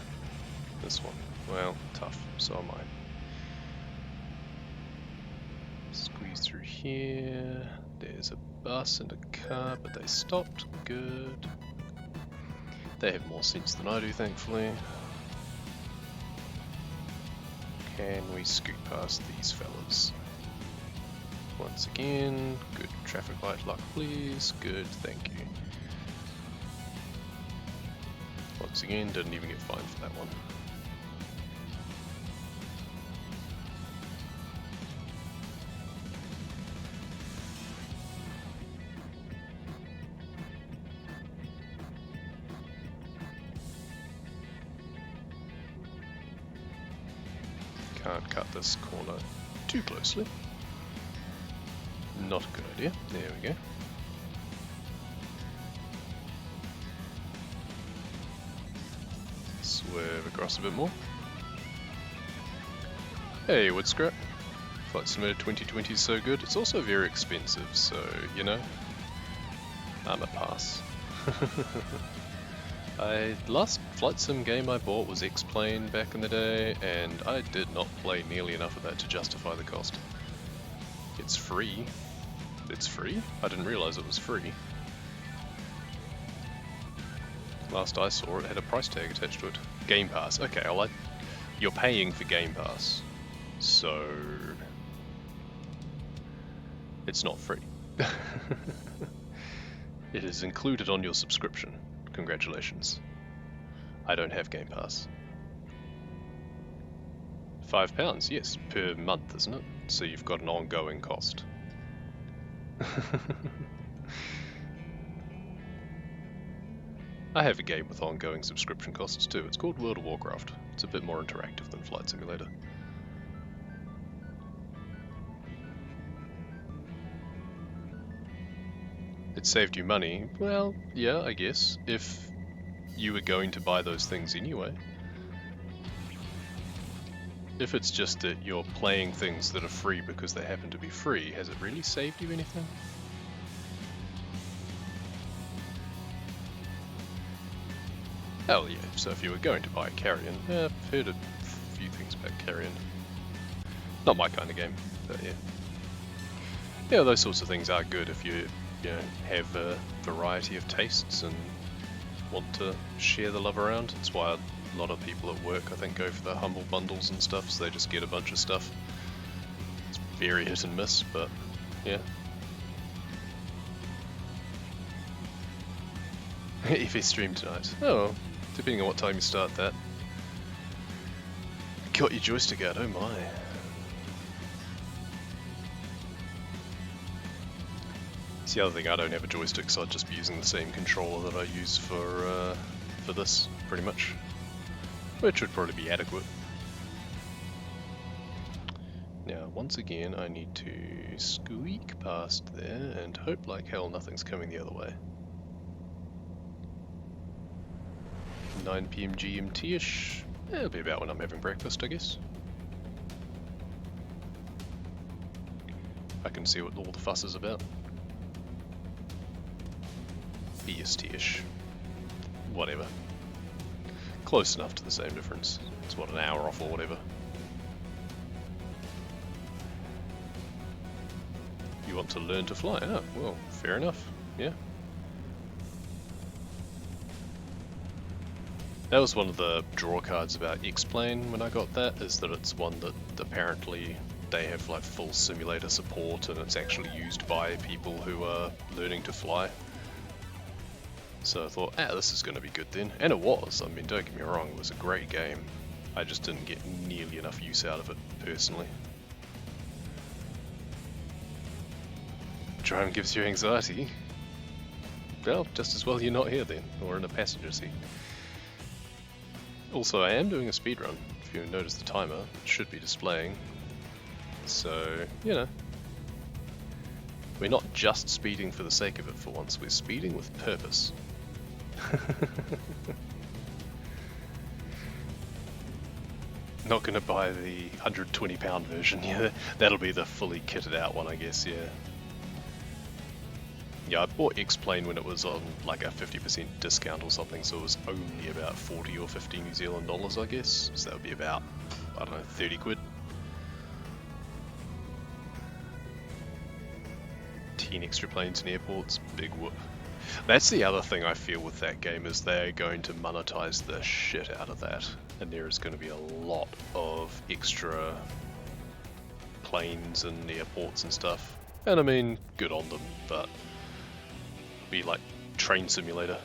This one. Well, tough. So am I. Squeeze through here. There's a bus and a car, but they stopped. Good. They have more sense than I do, thankfully. Can we scoot past these fellas? Once again, good traffic light luck, please. Good, thank you. Once again, didn't even get fined for that one. Can't cut this corner too closely. Not a good idea. There we go. Swerve across a bit more. Hey, wood scrap. Flight Simulator 2020 is so good. It's also very expensive, so, you know, I'm a pass. Last flight sim game I bought was X-Plane back in the day, and I did not play nearly enough of that to justify the cost. It's free. It's free? I didn't realize it was free. Last I saw it had a price tag attached to it. Game Pass. Okay, you're paying for Game Pass, so it's not free. It is included on your subscription. Congratulations. I don't have Game Pass. £5, yes, per month, isn't it? So you've got an ongoing cost. I have a game with ongoing subscription costs too. It's called World of Warcraft. It's a bit more interactive than Flight Simulator. It saved you money. Well, yeah, I guess, if you were going to buy those things anyway. If it's just that you're playing things that are free because they happen to be free, has it really saved you anything? Hell yeah, so if you were going to buy a Carrion, I've heard a few things about Carrion. Not my kind of game, but yeah. Yeah, those sorts of things are good if you have a variety of tastes and want to share the love around. That's why a lot of people at work, I think, go for the humble bundles and stuff, so they just get a bunch of stuff. It's very hit and miss, but yeah. If you stream tonight. Oh, depending on what time you start that. Got your joystick out, oh my. It's the other thing, I don't have a joystick, so I'd just be using the same controller that I use for this, pretty much. Which would probably be adequate. Now, once again, I need to squeak past there and hope like hell nothing's coming the other way. 9 PM GMT-ish. It'll be about when I'm having breakfast, I guess. I can see what all the fuss is about. BST-ish. Whatever. Close enough to the same difference. It's what, an hour off or whatever. You want to learn to fly? Oh, well, fair enough. Yeah. That was one of the draw cards about X-Plane when I got that, is that it's one that apparently they have like full simulator support and it's actually used by people who are learning to fly. So I thought, this is going to be good then. And it was. I mean, don't get me wrong, it was a great game. I just didn't get nearly enough use out of it, personally. Driving gives you anxiety. Well, just as well you're not here then, or in a passenger seat. Also, I am doing a speedrun. If you notice the timer, it should be displaying. So, you know. We're not just speeding for the sake of it for once, we're speeding with purpose. Not gonna buy the £120 version, yeah, that'll be the fully kitted out one, I guess, yeah. Yeah, I bought X-Plane when it was on like a 50% discount or something, so it was only about 40 or 50 New Zealand dollars, I guess. So that would be about, I don't know, 30 quid. 10 extra planes in airports, big whoop. That's the other thing I feel with that game, is they're going to monetize the shit out of that. And there is going to be a lot of extra planes and airports and stuff. And I mean, good on them, but be like Train Simulator.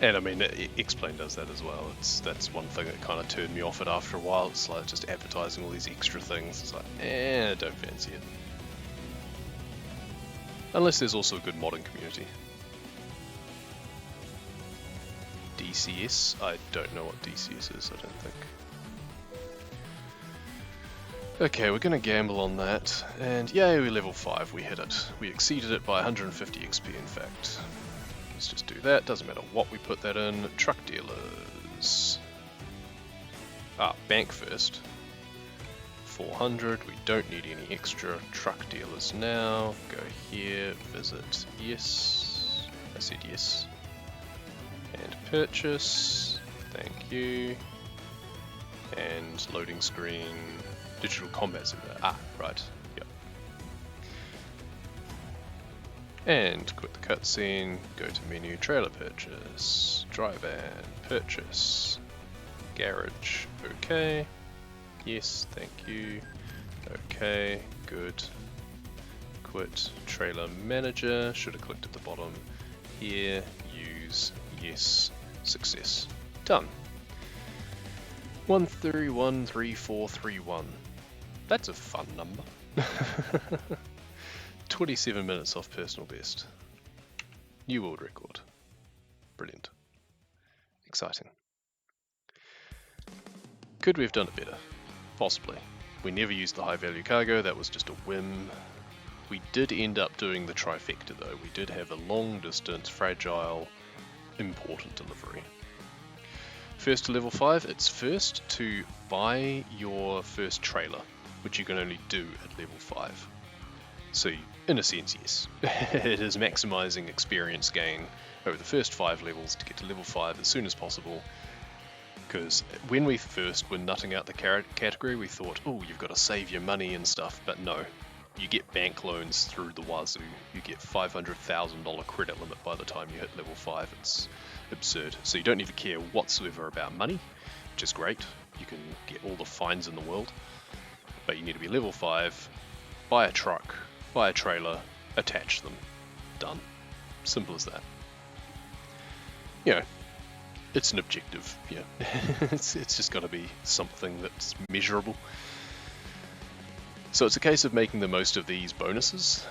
And I mean, X-Plane does that as well. That's one thing that kind of turned me off it after a while. It's like just advertising all these extra things. It's like, I don't fancy it. Unless there's also a good modding community. DCS? I don't know what DCS is, I don't think. Okay, we're gonna gamble on that, and yay, we're level 5, we hit it. We exceeded it by 150 XP in fact. Let's just do that, doesn't matter what we put that in. Truck dealers. Bank first. 400, we don't need any extra truck dealers now. Go here, visit, yes. I said yes. And purchase, thank you. And loading screen, digital combat center. Ah, right, yep. And quit the cutscene, go to menu, trailer purchase, dry van, purchase, garage, okay. Yes, thank you. Okay, good. Quit trailer manager, should have clicked at the bottom here, use, yes, success. Done. 1h31m34s31. That's a fun number. 27 minutes off personal best. New world record. Brilliant. Exciting. Could we have done it better? Possibly. We never used the high value cargo, that was just a whim. We did end up doing the trifecta though. We did have a long distance, fragile, important delivery. First to level 5, it's first to buy your first trailer, which you can only do at level 5. So in a sense, yes. It is maximizing experience gain over the first 5 levels to get to level 5 as soon as possible. Because when we first were nutting out the category, we thought, oh, you've got to save your money and stuff, but no. You get bank loans through the wazoo. You get $500,000 credit limit by the time you hit level 5. It's absurd. So you don't need to care whatsoever about money, which is great. You can get all the fines in the world. But you need to be level 5, buy a truck, buy a trailer, attach them. Done. Simple as that. You know, it's an objective, yeah. It's just got to be something that's measurable. So it's a case of making the most of these bonuses.